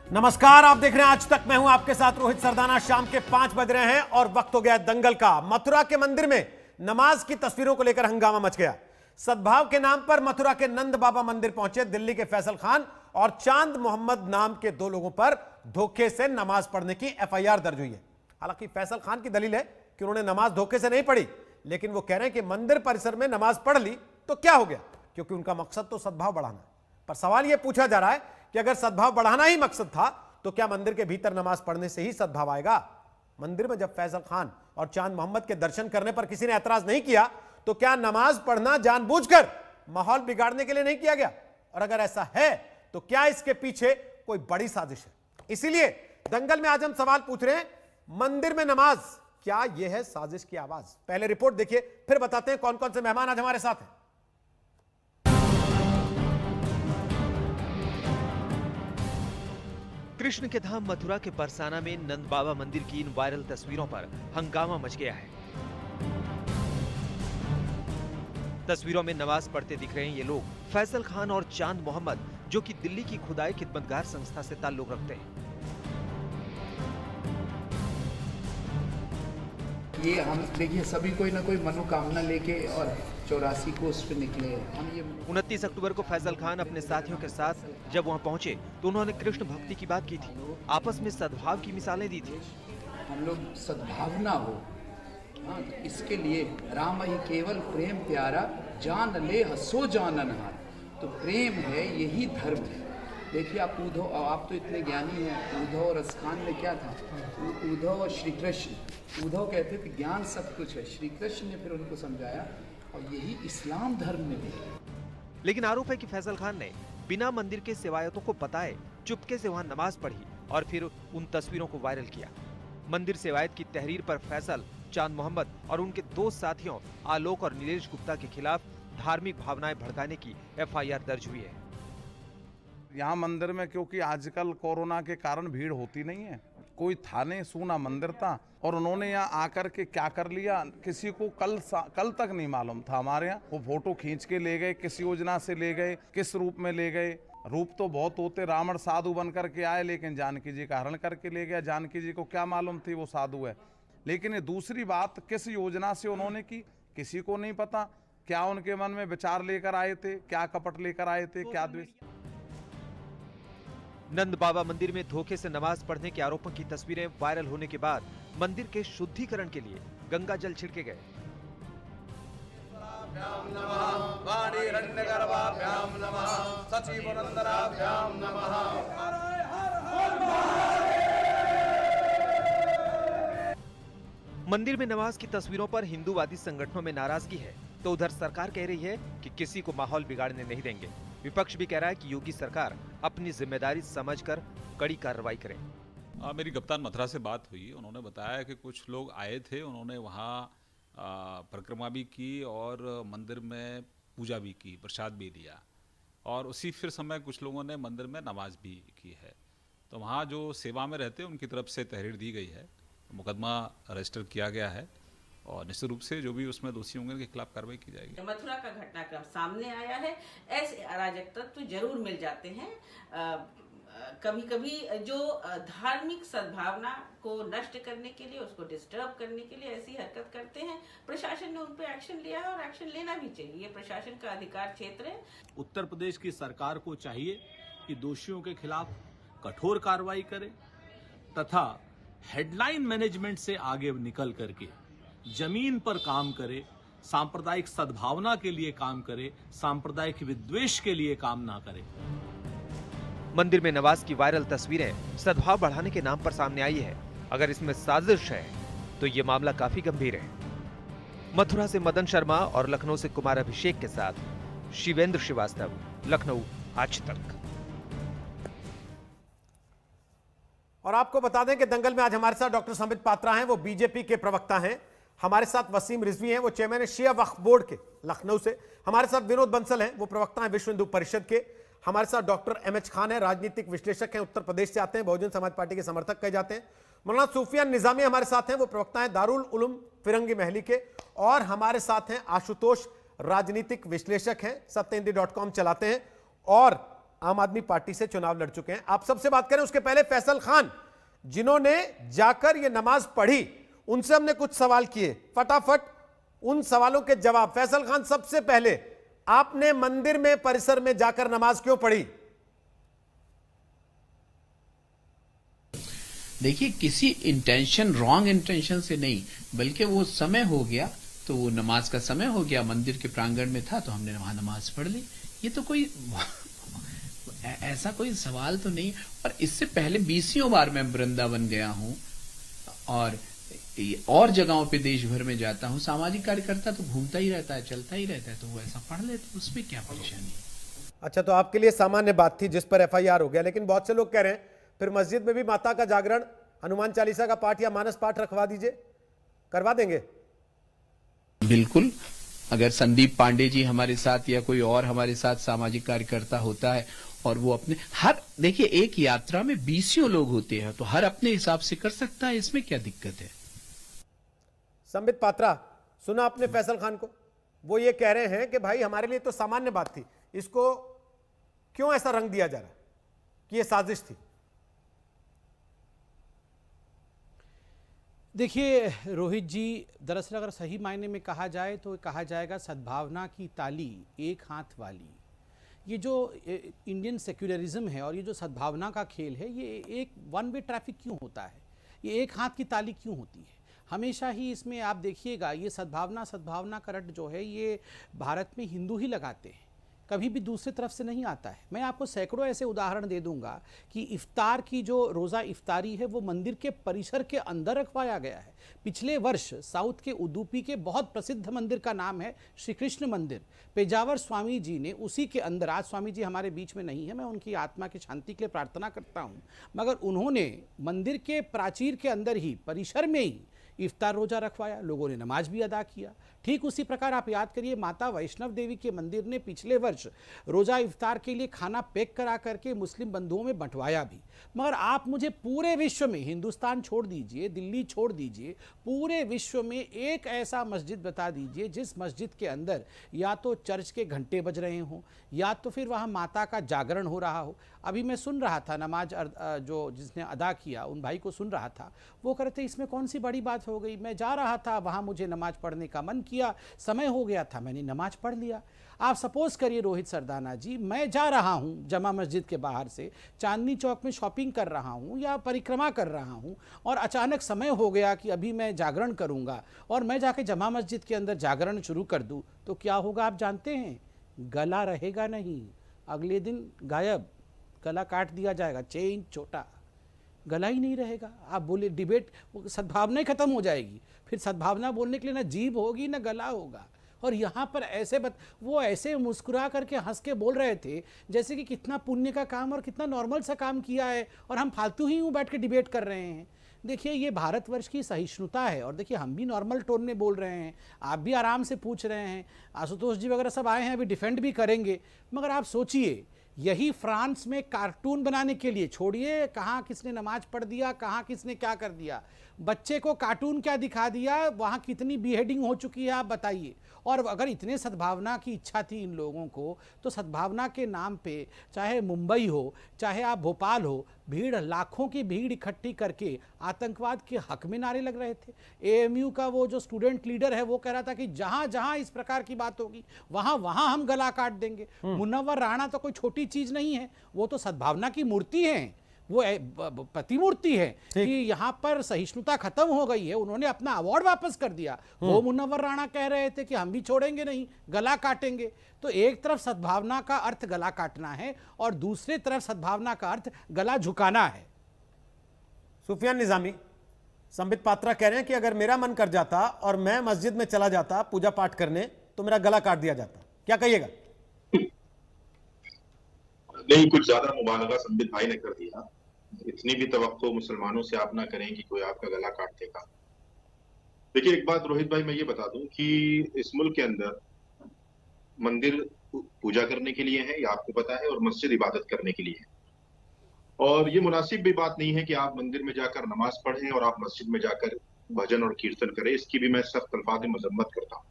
नमस्कार, आप देख रहे हैं आज तक। मैं हूं आपके साथ रोहित सरदाना। शाम के 5 बज रहे हैं और वक्त हो गया दंगल का। मथुरा के मंदिर में नमाज की तस्वीरों को लेकर हंगामा मच गया। सद्भाव के नाम पर मथुरा के नंद बाबा मंदिर पहुंचे दिल्ली के फैसल खान और चांद मोहम्मद नाम के 2 लोगों पर धोखे से नमाज पढ़ने की एफआईआर दर्ज हुई है। हालांकि फैसल खान की दलील है कि उन्होंने नमाज धोखे से नहीं पढ़ी, लेकिन वो कह रहे हैं कि मंदिर परिसर में नमाज पढ़ ली तो क्या हो गया, क्योंकि उनका मकसद तो सद्भाव बढ़ाना। पर सवाल यह पूछा जा रहा है कि अगर सद्भाव बढ़ाना ही मकसद था तो क्या मंदिर के भीतर नमाज पढ़ने से ही सद्भाव आएगा? मंदिर में जब फैसल खान और चांद मोहम्मद के दर्शन करने पर किसी ने ऐतराज नहीं किया तो क्या नमाज पढ़ना जानबूझकर माहौल बिगाड़ने के लिए नहीं किया गया? और अगर ऐसा है तो क्या इसके पीछे कोई बड़ी साजिश है? इसीलिए दंगल में आज हम सवाल पूछ रहे हैं, मंदिर में नमाज, क्या यह है साजिश की आवाज? पहले रिपोर्ट देखिए, फिर बताते हैं कौन कौन से मेहमान आज हमारे साथ हैं। कृष्ण के धाम मथुरा के बरसाना में नंद बाबा मंदिर की इन वायरल तस्वीरों पर हंगामा मच गया है। तस्वीरों में नमाज पढ़ते दिख रहे हैं ये लोग फैसल खान और चांद मोहम्मद, जो कि दिल्ली की खुदाई खिदमतगार संस्था से ताल्लुक रखते हैं। ये हम देखिए सभी कोई ना कोई मनोकामना लेके और 84 कोस पे निकले। हम ये 29 अक्टूबर को फैसल खान अपने साथियों के साथ जब वहां पहुंचे तो उन्होंने कृष्ण भक्ति की बात की थी, आपस में सद्भाव की मिसालें दी थी। हम लोग सद्भावना हो, हाँ, इसके लिए राम ही केवल प्रेम प्यारा, जान ले हसो जाननहार। तो प्रेम है, यही धर्म है। देखिए आप उद्धव, आप तो इतने ज्ञानी हैं, उद्धव और अस्खान में क्या था? उद्धव और श्री कृष्ण, उद्धव कहते थे ज्ञान सब कुछ है, श्री कृष्ण ने फिर उनको समझाया और यही इस्लाम धर्म में भी है। लेकिन आरोप है कि फैसल खान ने बिना मंदिर के सेवायतों को बताए चुपके से वहां नमाज पढ़ी और फिर उन तस्वीरों को वायरल किया। मंदिर सेवायत की तहरीर पर फैसल, चांद मोहम्मद और उनके 2 साथियों आलोक और नीलेश गुप्ता के खिलाफ धार्मिक भावनाएं भड़काने की एफआईआर दर्ज हुई है। यहाँ मंदिर में क्योंकि आजकल कोरोना के कारण भीड़ होती नहीं है, कोई था नहीं, सूना मंदिर था और उन्होंने यहाँ आकर के क्या कर लिया किसी को कल तक नहीं मालूम था। हमारे यहाँ वो फोटो खींच के ले गए, किस योजना से ले गए, किस रूप में ले गए। रूप तो बहुत होते, रावण साधु बन करके आए लेकिन जानकी जी का हरण करके ले गया। जानकी जी को क्या मालूम थी वो साधु है। लेकिन ये दूसरी बात, किस योजना से उन्होंने की किसी को नहीं पता। क्या उनके मन में विचार लेकर आए थे, क्या कपट लेकर आए थे, क्या द्वेष। नंद बाबा मंदिर में धोखे से नमाज पढ़ने के आरोपों की तस्वीरें वायरल होने के बाद मंदिर के शुद्धिकरण के लिए गंगा जल छिड़के गए। मंदिर में नमाज की तस्वीरों पर हिंदूवादी संगठनों में नाराजगी है, तो उधर सरकार कह रही है कि किसी को माहौल बिगाड़ने नहीं देंगे। विपक्ष भी कह रहा है कि योगी सरकार अपनी जिम्मेदारी समझकर कड़ी कार्रवाई करे। मेरी कप्तान मथुरा से बात हुई, उन्होंने बताया कि कुछ लोग आए थे, उन्होंने वहाँ परिक्रमा भी की और मंदिर में पूजा भी की, प्रसाद भी दिया और उसी फिर समय कुछ लोगों ने मंदिर में नमाज भी की है। तो वहाँ जो सेवा में रहते हैं उनकी तरफ से तहरीर दी गई है, मुकदमा रजिस्टर किया गया है और निश्चित रूप से जो भी उसमें दोषी होंगे उनके खिलाफ कार्रवाई की जाएगी। मथुरा का घटनाक्रम सामने आया है। ऐसे अराजक तत्व जरूर मिल जाते हैं। कभी कभी जो धार्मिक सद्भावना को नष्ट करने के लिए, उसको डिस्टर्ब करने के लिए ऐसी हरकत करते हैं। प्रशासन ने उन पर एक्शन लिया है और एक्शन लेना भी चाहिए, ये प्रशासन का अधिकार क्षेत्र है। उत्तर प्रदेश की सरकार को चाहिए कि दोषियों के खिलाफ कठोर कार्रवाई करे तथा हेडलाइन मैनेजमेंट से आगे निकल करके जमीन पर काम करे, सांप्रदायिक सद्भावना के लिए काम करे, सांप्रदायिक विद्वेष के लिए काम ना करे। मंदिर में नमाज की वायरल तस्वीरें सद्भाव बढ़ाने के नाम पर सामने आई है। अगर इसमें साजिश है तो ये मामला काफी गंभीर है। मथुरा से मदन शर्मा और लखनऊ से कुमार अभिषेक के साथ शिवेंद्र श्रीवास्तव, लखनऊ, आज तक। और आपको बता दें कि दंगल में आज हमारे साथ डॉक्टर संबित पात्रा हैं, वो बीजेपी के प्रवक्ता हैं। हमारे साथ वसीम रिजवी हैं, वो चेयरमैन है शिया वक्फ बोर्ड के लखनऊ से। हमारे साथ विनोद बंसल हैं, वो प्रवक्ता हैं विश्व हिंदू परिषद के। हमारे साथ डॉक्टर एमएच खान है, राजनीतिक विश्लेषक हैं, उत्तर प्रदेश से आते हैं, बहुजन समाज पार्टी के समर्थक कहे जाते हैं। मौलाना सूफियान निजामी हमारे साथ हैं, वो प्रवक्ता हैं दारुल उलूम फिरंगी महली के। और हमारे साथ हैं आशुतोष, राजनीतिक विश्लेषक हैं, सत्यहिंदी.com चलाते हैं और आम आदमी पार्टी से चुनाव लड़ चुके हैं। आप सबसे बात करें उसके पहले फैसल खान, जिन्होंने जाकर ये नमाज पढ़ी, उनसे हमने कुछ सवाल किए, फटाफट उन सवालों के जवाब। फैसल खान, सबसे पहले आपने मंदिर में परिसर में जाकर नमाज क्यों पढ़ी? देखिए, किसी इंटेंशन, रॉन्ग इंटेंशन से नहीं, बल्कि वो समय हो गया, तो वो नमाज का समय हो गया, मंदिर के प्रांगण में था तो हमने वहां नमाज पढ़ ली। ये तो कोई ऐसा कोई सवाल तो नहीं। और इससे पहले 20 बार मैं वृंदावन गया हूं और जगहों पे देश भर में जाता हूं। सामाजिक कार्यकर्ता तो घूमता ही रहता है, चलता ही रहता है, तो वो ऐसा पढ़ लेते, उसमें क्या परेशानी है। अच्छा, तो आपके लिए सामान्य बात थी जिस पर एफआईआर हो गया, लेकिन बहुत से लोग कह रहे हैं फिर मस्जिद में भी माता का जागरण, हनुमान चालीसा का पाठ या मानस पाठ रखवा दीजिए, करवा देंगे? बिल्कुल, अगर संदीप पांडे जी हमारे साथ या कोई और हमारे साथ सामाजिक कार्यकर्ता होता है और वो अपने देखिए, एक यात्रा में 20 लोग होते हैं, तो हर अपने हिसाब से कर सकता है, इसमें क्या दिक्कत है। संबित पात्रा, सुना आपने फैसल खान को? वो ये कह रहे हैं कि भाई हमारे लिए तो सामान्य बात थी, इसको क्यों ऐसा रंग दिया जा रहा है कि ये साजिश थी? देखिए रोहित जी, दरअसल अगर सही मायने में कहा जाए तो कहा जाएगा सद्भावना की ताली एक हाथ वाली। ये जो इंडियन सेक्युलरिज्म है और ये जो सद्भावना का खेल है, ये एक वन वे ट्रैफिक क्यों होता है? ये एक हाथ की ताली क्यों होती है? हमेशा ही इसमें आप देखिएगा, ये सद्भावना का रट जो है ये भारत में हिंदू ही लगाते हैं, कभी भी दूसरी तरफ से नहीं आता है। मैं आपको सैकड़ों ऐसे उदाहरण दे दूंगा कि इफ्तार की जो रोज़ा इफ्तारी है वो मंदिर के परिसर के अंदर रखवाया गया है। पिछले वर्ष साउथ के उडुपी के बहुत प्रसिद्ध मंदिर का नाम है श्री कृष्ण मंदिर, पेजावर स्वामी जी ने उसी के अंदर, आज स्वामी जी हमारे बीच में नहीं है, मैं उनकी आत्मा की शांति के लिए प्रार्थना करता हूँ, मगर उन्होंने मंदिर के प्राचीर के अंदर ही, परिसर में ही इफ्तार रोजा रखवाया, लोगों ने नमाज भी अदा किया। ठीक उसी प्रकार आप याद करिए, माता वैष्णव देवी के मंदिर ने पिछले वर्ष रोजा इफ्तार के लिए खाना पैक करा करके मुस्लिम बंधुओं में बंटवाया भी। मगर आप मुझे पूरे विश्व में, हिंदुस्तान छोड़ दीजिए, दिल्ली छोड़ दीजिए, पूरे विश्व में एक ऐसा मस्जिद बता दीजिए जिस मस्जिद के अंदर या तो चर्च के घंटे बज रहे हों या तो फिर वहाँ माता का जागरण हो रहा हो। अभी मैं सुन रहा था, नमाज जो जिसने अदा किया उन भाई को सुन रहा था, वो कहते इसमें कौन सी बड़ी बात हो गई, मैं जा रहा था वहाँ, मुझे नमाज पढ़ने का मन किया, समय हो गया था, मैंने नमाज पढ़ लिया। आप सपोज करिए रोहित सरदाना जी, मैं जा रहा हूँ जमा मस्जिद के बाहर से, चांदनी चौक में शॉपिंग कर रहा हूँ या परिक्रमा कर रहा हूँ, और अचानक समय हो गया कि अभी मैं जागरण करूँगा और मैं जाके जमा मस्जिद के अंदर जागरण शुरू कर दूँ, तो क्या होगा आप जानते हैं? गला रहेगा नहीं, अगले दिन गायब, गला काट दिया जाएगा, 6 इंच छोटा, गला ही नहीं रहेगा। आप बोले डिबेट, सद्भावना ही खत्म हो जाएगी, फिर सद्भावना बोलने के लिए ना जीभ होगी ना गला होगा। और यहाँ पर ऐसे वो ऐसे मुस्कुरा करके हंस के बोल रहे थे जैसे कि कितना पुण्य का काम और कितना नॉर्मल सा काम किया है और हम फालतू ही यूँ बैठ के डिबेट कर रहे हैं। देखिए, ये भारतवर्ष की सहिष्णुता है और देखिए हम भी नॉर्मल टोन में बोल रहे हैं, आप भी आराम से पूछ रहे हैं, आशुतोष जी वगैरह सब आए हैं, अभी डिफेंड भी करेंगे। मगर आप सोचिए, यही फ्रांस में कार्टून बनाने के लिए, छोड़िए कहाँ किसने नमाज पढ़ दिया, कहाँ किसने क्या कर दिया, बच्चे को कार्टून क्या दिखा दिया, वहाँ कितनी बीहेडिंग हो चुकी है आप बताइए। और अगर इतने सद्भावना की इच्छा थी इन लोगों को, तो सद्भावना के नाम पे चाहे मुंबई हो चाहे आप भोपाल हो, भीड़, लाखों की भीड़ इकट्ठी करके आतंकवाद के हक में नारे लग रहे थे। एएमयू का वो जो स्टूडेंट लीडर है वो कह रहा था कि जहां जहां इस प्रकार की बात होगी वहां वहां हम गला काट देंगे। मुनव्वर राणा तो कोई छोटी चीज नहीं है, वो तो सद्भावना की मूर्ति है, वो प्रतिमूर्ति है कि यहाँ पर सहिष्णुता खत्म हो गई है, उन्होंने अपना अवार्ड वापस कर दिया। वो मुनव्वर राणा कह रहे थे कि हम भी छोड़ेंगे नहीं, गला काटेंगे। तो एक तरफ सद्भावना का अर्थ गला काटना है और दूसरी तरफ सद्भावना का अर्थ गला झुकाना है। सुफियान निजामी, संबित पात्रा कह रहे हैं कि अगर मेरा मन कर जाता और मैं मस्जिद में चला जाता पूजा पाठ करने तो मेरा गला काट दिया जाता, क्या कहिएगा? नहीं, कुछ ज्यादा मुबालगा संबित भाई ने कर दिया। इतनी भी तवक्को मुसलमानों से आप ना करें कि कोई आपका गला काट देगा। देखिए, एक बात रोहित भाई मैं ये बता दूं कि इस मुल्क के अंदर मंदिर पूजा करने के लिए है, ये आपको पता है, और मस्जिद इबादत करने के लिए है। और ये मुनासिब भी बात नहीं है कि आप मंदिर में जाकर नमाज पढ़ें और आप मस्जिद में जाकर भजन और कीर्तन करें। इसकी भी मैं सख्त अल्फाज में मजम्मत करता हूँ।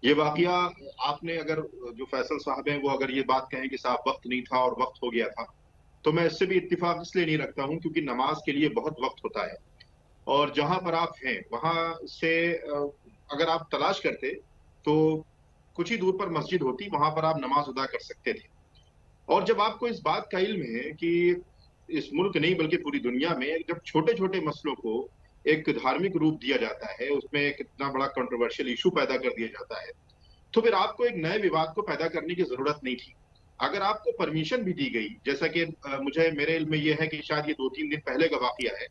ये वाकया आपने अगर जो फैसल साहब हैं वो अगर ये बात कहें कि साहब वक्त नहीं था और वक्त हो गया था, तो मैं इससे भी इत्तेफाक इसलिए नहीं रखता हूं क्योंकि नमाज के लिए बहुत वक्त होता है और जहां पर आप हैं वहां से अगर आप तलाश करते तो कुछ ही दूर पर मस्जिद होती, वहां पर आप नमाज अदा कर सकते थे। और जब आपको इस बात का इल्म है कि इस मुल्क नहीं बल्कि पूरी दुनिया में जब छोटे छोटे मसलों को एक धार्मिक रूप दिया जाता है, उसमें एक इतना बड़ा कंट्रोवर्शियल इशू पैदा कर दिया जाता है, तो फिर आपको एक नए विवाद को पैदा करने की जरूरत नहीं थी। अगर आपको परमिशन भी दी गई, जैसा कि मुझे मेरे इल्म में यह है कि शायद ये 2-3 दिन पहले का वाकया है,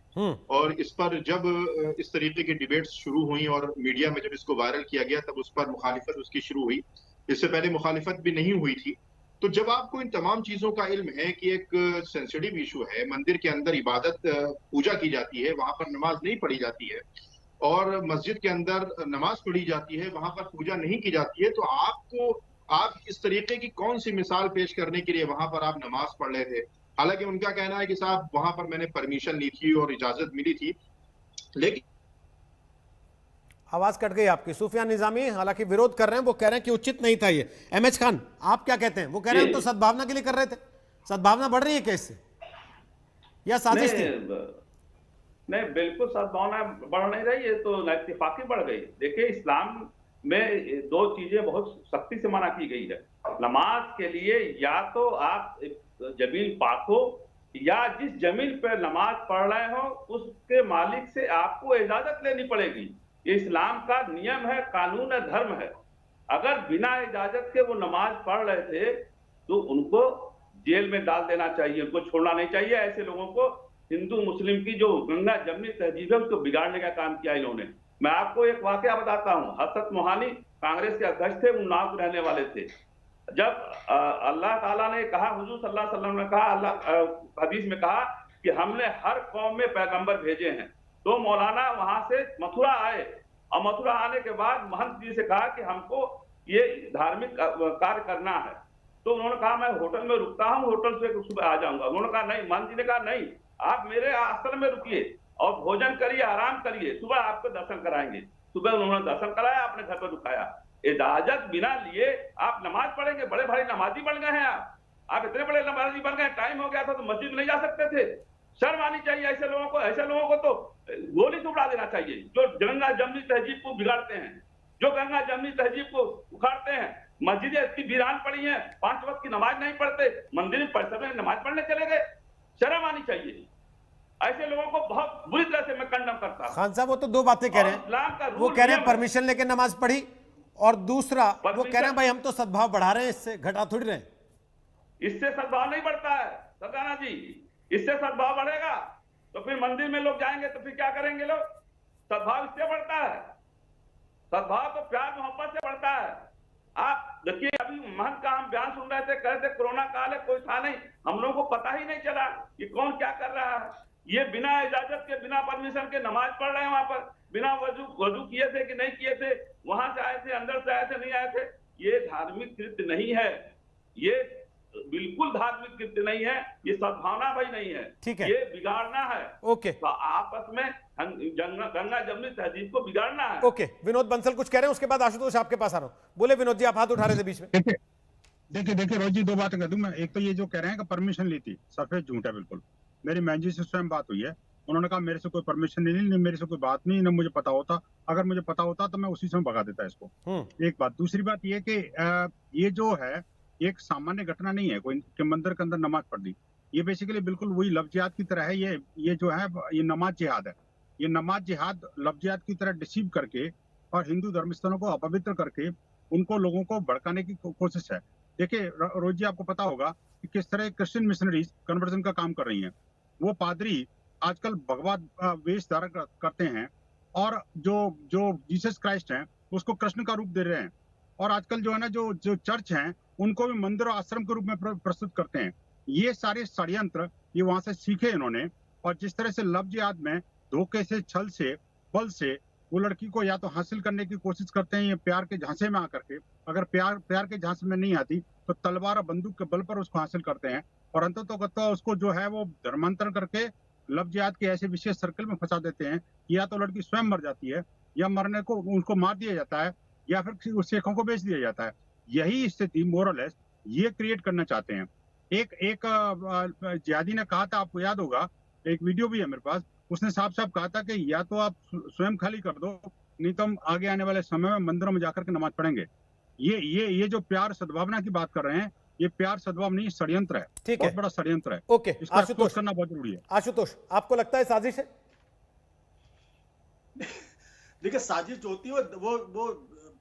और इस पर जब इस तरीके की डिबेट्स शुरू हुई और मीडिया में जब इसको वायरल किया गया तब उस पर मुखालिफत उसकी शुरू हुई, इससे पहले मुखालिफत भी नहीं हुई थी। तो जब आपको इन तमाम चीजों का इल्म है कि एक सेंसिटिव इशू है, मंदिर के अंदर इबादत पूजा की जाती है, वहां पर नमाज नहीं पढ़ी जाती है, और मस्जिद के अंदर नमाज पढ़ी जाती है, वहां पर पूजा नहीं की जाती है, तो आप इस तरीके की कौन सी मिसाल पेश करने के लिए वहां पर आप नमाज पढ़ रहे थे? हालांकि उनका कहना है कि साहब वहां पर मैंने परमिशन ली थी और इजाजत मिली थी, लेकिन आवाज कट गई आपकी। सुफियान निजामी हालांकि विरोध कर रहे हैं, वो कह रहे हैं कि उचित नहीं था ये। एमएच खान, आप क्या कहते हैं? वो कह रहे हैं हम तो सद्भावना के लिए कर रहे थे। सद्भावना बढ़ रही है क्या इससे, या साजिश थी? नहीं, बिल्कुल सद्भावना बढ़ नहीं रही है, तो इत्तेफाकी बढ़ गई। देखिए, इस्लाम में दो चीजें बहुत सख्ती से मना की गई है। नमाज के लिए या तो आप जमीन पाक हो, या जिस जमीन पर नमाज पढ़ रहे हो उसके मालिक से आपको इजाजत लेनी पड़ेगी। ये इस्लाम का नियम है, कानून है, धर्म है। अगर बिना इजाजत के वो नमाज पढ़ रहे थे तो उनको जेल में डाल देना चाहिए, उनको छोड़ना नहीं चाहिए। ऐसे लोगों को हिंदू मुस्लिम की जो गंगा जमनी तहजीब है उसको बिगाड़ने का काम किया इन्होंने। मैं आपको एक वाकया बताता हूँ। हसरत मोहानी कांग्रेस के अध्यक्ष थे, उन्नाव रहने वाले थे। जब अल्लाह ताला ने कहा, हुजूर सल्लल्लाहु अलैहि वसल्लम ने कहा, अल्लाह हदीस में कहा कि हमने हर कौम में पैगंबर भेजे हैं, तो मौलाना वहां से मथुरा आए और मथुरा आने के बाद महंत जी से कहा कि हमको ये धार्मिक कार्य करना है। तो उन्होंने कहा मैं होटल में रुकता हूँ, होटल से सुबह आ जाऊंगा। उन्होंने कहा नहीं, महंत जी ने कहा नहीं, आप मेरे आश्रम में रुकिए और भोजन करिए, आराम करिए, सुबह आपको दर्शन कराएंगे। सुबह उन्होंने दर्शन कराया, अपने घर पर रुकाया। इजाजत बिना लिए आप नमाज पढ़ेंगे? बड़े भारी नमाजी बन गए हैं आप इतने बड़े नमाजी बन गए। टाइम हो गया था तो मस्जिद में नहीं जा सकते थे। शर्म आनी चाहिए ऐसे लोगों को। ऐसे लोगों को तो गोली से उड़ा देना चाहिए, जो गंगा जमनी तहजीब को बिगाड़ते हैं, जो गंगा जमनी तहजीब को उखाड़ते हैं। मस्जिदें इतनी वीरान पड़ी हैं, 5 वक्त की नमाज नहीं पढ़ते, मंदिर में परिसर में नमाज पढ़ने चले गए। शर्म आनी चाहिए। ऐसे लोगों को बहुत बुरी तरह से मैं कंडम करता हूं। खान साहब, वो तो दो बातें कह रहे हैं। वो कह रहे हैं परमिशन लेके नमाज पढ़ी, और दूसरा वो कह रहे हैं भाई हम तो सद्भाव बढ़ा रहे हैं, इससे घटा थोड़ी रहे हैं। इससे सद्भाव नहीं बढ़ता है सरदाना जी। इससे सद्भाव बढ़ेगा तो फिर मंदिर में लोग जाएंगे तो फिर क्या करेंगे लोग? सद्भाव इससे बढ़ता है। सद्भाव तो प्यार मोहब्बत से बढ़ता है। आप देखिए, अभी महंत का हम बयान सुन रहे थे, कह रहे थे कोरोना काल है, कोई था नहीं, हम लोगों को पता ही नहीं चला कि कौन क्या कर रहा है। ये बिना इजाजत के, बिना परमिशन के नमाज पढ़ रहे हैं वहां पर, बिना वजू किए थे कि नहीं किए थे, वहां से आए थे, अंदर से आए थे, नहीं आए थे। ये धार्मिक कृत्य नहीं है, ये बिल्कुल धार्मिक कृत्य नहीं है, ये सद्भावना भाई नहीं है, ठीक है, ये बिगाड़ना है। ओके, तो आपस में गंगा जमनी तहजीब को बिगाड़ना है। ओके, विनोद बंसल कुछ कह रहे हैं, उसके बाद आशुतोष आपके पास आ रहा हूं। बोले विनोद जी, आप हाथ उठा रहे थे बीच में। देखिए रोज जी, दो बातें कर दूं मैं। एक तो ये जो कह रहे हैं कि परमिशन ली थी, सफेद झूठ है बिल्कुल। मेरी मैनेजर से स्वयं बात हुई है, उन्होंने कहा मेरे से कोई परमिशन नहीं ली, मेरे से कोई बात नहीं, न मुझे पता होता। अगर मुझे पता होता तो मैं उसी समय भगा देता इसको। एक बात। दूसरी बात ये कि ये जो है एक सामान्य घटना नहीं है कोई कि मंदिर के अंदर नमाज पढ़ दी। ये बेसिकली बिल्कुल वही लफ्ज जिहाद की तरह है। ये जो है ये नमाज जिहाद है। ये नमाज जिहाद लफ्ज जिहाद की तरह डिसीव करके और हिंदू धर्मस्थलों को अपवित्र करके उनको लोगों को भड़काने की कोशिश है। देखिए रोज जी, आपको पता होगा कि किस तरह क्रिश्चियन मिशनरीज कन्वर्जन का काम कर रही हैं। वो पादरी आजकल भगवा वेश धारण करते हैं और जो जीसस क्राइस्ट हैं उसको कृष्ण का रूप दे रहे हैं। और आजकल जो है ना, जो चर्च हैं उनको भी मंदिर और आश्रम के रूप में प्रस्तुत करते हैं। ये सारे षड्यंत्र ये वहां से सीखे इन्होंने। और जिस तरह से लफ्ज जिहाद में धोखे से, छल से, बल से वो लड़की को या तो हासिल करने की कोशिश करते हैं, ये प्यार के झांसे में आकर के। अगर प्यार के झांसे में नहीं आती तो तलवार और बंदूक के बल पर उसको हासिल करते हैं। और अंततः उसको जो है वो धर्मांतरण करके लफ्ज जिहाद के ऐसे विशेष सर्कल में फंसा देते हैं। या तो लड़की स्वयं मर जाती है या मरने को उनको मार दिया जाता है या फिर सिखों को बेच दिया जाता है। यही स्थिति मोरलेस ये क्रिएट करना चाहते हैं। एक जिहादी ने कहा था, आपको याद होगा, एक वीडियो भी है मेरे पास, उसने साफ साफ कहा था कि या तो आप स्वयं खाली कर दो, नहीं तो हम आगे आने वाले समय में मंदिरों में जाकर के नमाज पढ़ेंगे। ये जो प्यार सद्भावना की बात कर रहे हैं, ये प्यार सद्भाव नहीं, षड्यंत्र है। ठीक बहुत है, बड़ा षड्यंत्र है। ओके, इसका आशुतोष एक्सपोज करना बहुत जरूरी है। आशुतोष, आपको लगता है साजिश है? देखिए, साजिश जो होती है वो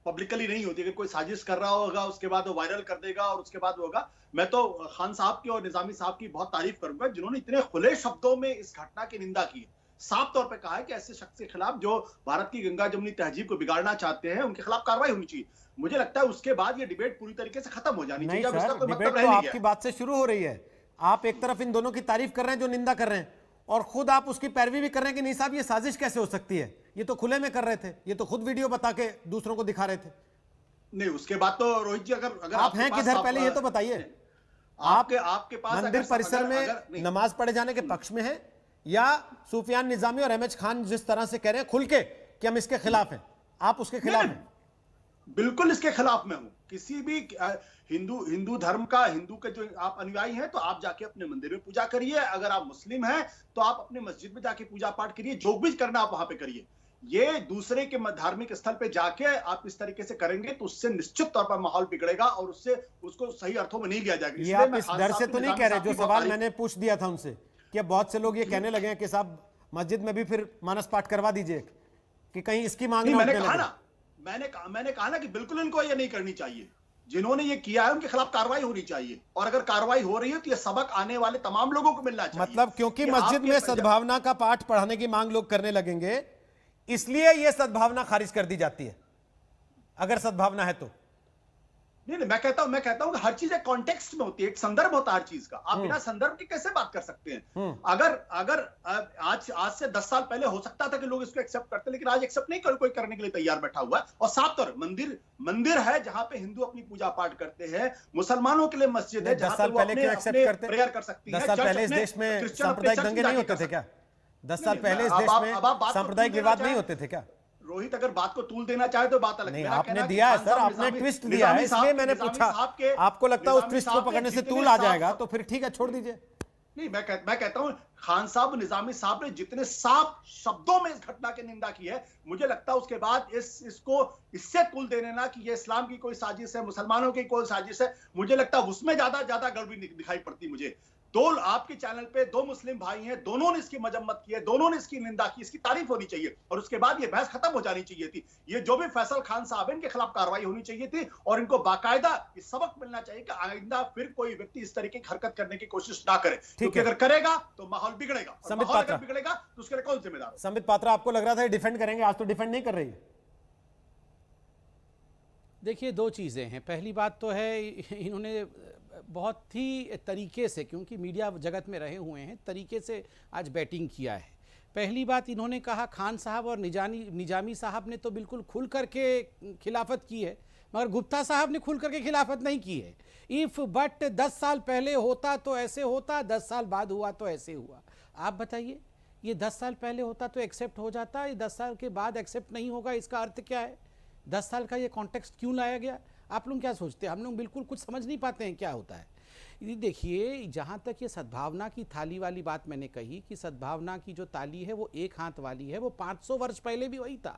पब्लिकली नहीं होती। अगर कोई साजिश कर रहा होगा उसके बाद वो वायरल कर देगा और उसके बाद वो होगा। मैं तो खान साहब की और निजामी साहब की बहुत तारीफ करूंगा, जिन्होंने इतने खुले शब्दों में इस घटना की निंदा की, साफ तौर पे कहा है कि ऐसे शख्स के खिलाफ जो भारत की गंगा जमुनी तहजीब को बिगाड़ना चाहते हैं, उनके खिलाफ कार्रवाई होनी चाहिए। मुझे लगता है उसके बाद ये डिबेट पूरी तरीके से खत्म हो जानी चाहिए। नहीं सर, डिबेट तो आपकी बात से शुरू हो रही है। आप एक तरफ इन दोनों की तारीफ कर रहे हैं जो निंदा कर रहे हैं, और खुद आप उसकी पैरवी भी कर रहे हैं कि नहीं साहब ये साजिश कैसे हो सकती है, ये तो खुले में कर रहे थे, ये तो खुद वीडियो बता के दूसरों को दिखा रहे थे। नहीं, उसके बाद तो रोहित जी अगर आप हैं किधर पहले ये तो बताइए। आपके पास मंदिर परिसर में नमाज पढ़े जाने के पक्ष में है, या सुफियान निजामी और एमएच खान जिस तरह से कह रहे हैं खुल के कि हम इसके खिलाफ हैं, आप उसके खिलाफ हैं? बिल्कुल इसके खिलाफ में हूं। किसी भी हिंदू धर्म का, हिंदू के जो आप अनुयायी हैं तो आप जाके अपने मंदिर में पूजा करिए। अगर आप मुस्लिम हैं तो आप अपने मस्जिद में जाके पूजा पाठ करिए, जो भी करना आप वहां पे करिए। ये दूसरे के धार्मिक स्थल पे जाके आप इस तरीके से करेंगे तो उससे निश्चित तौर पर माहौल बिगड़ेगा और उससे उसको सही अर्थों में नहीं लिया जाएगा। ये आप इस डर से तो नहीं कह रहे, जो सवाल मैंने पूछ दिया था उनसे, कि बहुत से लोग ये कहने लगे हैं कि साहब मस्जिद में भी फिर मानस पाठ करवा दीजिए, कि कहीं इसकी मांग मैंने कहा ना कि बिल्कुल इनको ये नहीं करनी चाहिए। जिन्होंने ये किया है उनके खिलाफ कार्रवाई होनी चाहिए, और अगर कार्रवाई हो रही है तो ये सबक आने वाले तमाम लोगों को मिलना चाहिए। मतलब क्योंकि मस्जिद में सद्भावना का पाठ पढ़ाने की मांग लोग करने लगेंगे, इसलिए यह सद्भावना खारिज कर दी जाती है, अगर सद्भावना है तो। नहीं, मैं कहता हूं कि हर चीज एक कॉन्टेक्स्ट में होती है, एक संदर्भ होता है हर चीज का। आप बिना संदर्भ के कैसे बात कर सकते हैं? अगर आज से 10 साल पहले हो सकता था कि लोग इसको एक्सेप्ट करते, लेकिन आज एक्सेप्ट नहीं कोई करने के लिए तैयार बैठा हुआ है। और साफ तौर मंदिर है जहां पे हिंदू अपनी पूजा पाठ करते हैं, मुसलमानों के लिए मस्जिद है जहां पे वो अपने प्रेयर कर सकती है। 10 साल पहले इस देश में सांप्रदायिक दंगे नहीं होते थे क्या? 10 साल पहले इस देश में सांप्रदायिक विवाद नहीं होते थे क्या? रोहित अगर बात को तूल देना चाहे तो बात अलग नहीं, आपने दिया है सर, आपने ट्विस्ट दिया है, इसलिए मैंने पूछा। आपको लगता है उस ट्विस्ट को पकड़ने से तूल आ जाएगा तो फिर ठीक है, छोड़ दीजिए। नहीं, मैं कहता हूं खान साहब, निजामी साहब ने जितने साफ शब्दों में इस घटना की निंदा की है, मुझे लगता है उसके बाद इसको इससे तूल देने ना कि ये इस्लाम की कोई साजिश है, मुसलमानों की कोई साजिश है, मुझे लगता है उसमें ज्यादा गड़बड़ी दिखाई पड़ती मुझे। दो आपके चैनल पे 2 मुस्लिम भाई हैं, दोनों ने इसकी मजम्मत की है, दोनों ने इसकी निंदा की, इसकी तारीफ होनी चाहिए, और उसके बाद ये बहस खत्म हो जानी चाहिए थी। ये जो भी फैसल खान साहब है, इनके खिलाफ कार्रवाई होनी चाहिए थी, और इनको बाकायदा सबक मिलना चाहिए कि आइंदा फिर कोई व्यक्ति इस तरीके की हरकत करने की कोशिश ना करे, क्योंकि अगर करेगा तो माहौल बिगड़ेगा, और माहौल अगर बिगड़ेगा तो उसके लिए कौन जिम्मेदार है? संबित पात्रा, आपको लग रहा था डिफेंड करेंगे, आज तो डिफेंड नहीं कर रही है। देखिए, 2 चीज़ें हैं। पहली बात तो है, इन्होंने बहुत ही तरीके से, क्योंकि मीडिया जगत में रहे हुए हैं, तरीके से आज बैटिंग किया है। पहली बात, इन्होंने कहा खान साहब और निजामी साहब ने तो बिल्कुल खुल करके खिलाफत की है, मगर गुप्ता साहब ने खुल करके खिलाफत नहीं की है। इफ़ बट 10 साल पहले होता तो ऐसे होता, 10 साल बाद हुआ तो ऐसे हुआ। आप बताइए, ये 10 साल पहले होता तो एक्सेप्ट हो जाता, ये 10 साल के बाद एक्सेप्ट नहीं होगा, इसका अर्थ क्या है? 10 साल का ये कॉन्टेक्स्ट क्यों लाया गया? आप लोग क्या सोचते हैं? हम लोग बिल्कुल कुछ समझ नहीं पाते हैं क्या होता है। ये देखिए, जहाँ तक ये सद्भावना की थाली वाली बात मैंने कही कि सद्भावना की जो ताली है वो एक हाथ वाली है, वो 500 वर्ष पहले भी वही था।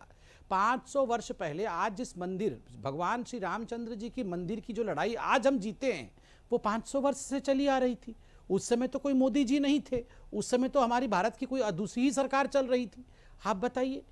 500 वर्ष पहले आज जिस मंदिर, भगवान श्री रामचंद्र जी की मंदिर की जो लड़ाई आज हम जीते हैं, वो 500 वर्ष से चली आ रही थी। उस समय तो कोई मोदी जी नहीं थे, उस समय तो हमारी भारत की कोई दूसरी ही सरकार चल रही थी। आप बताइए,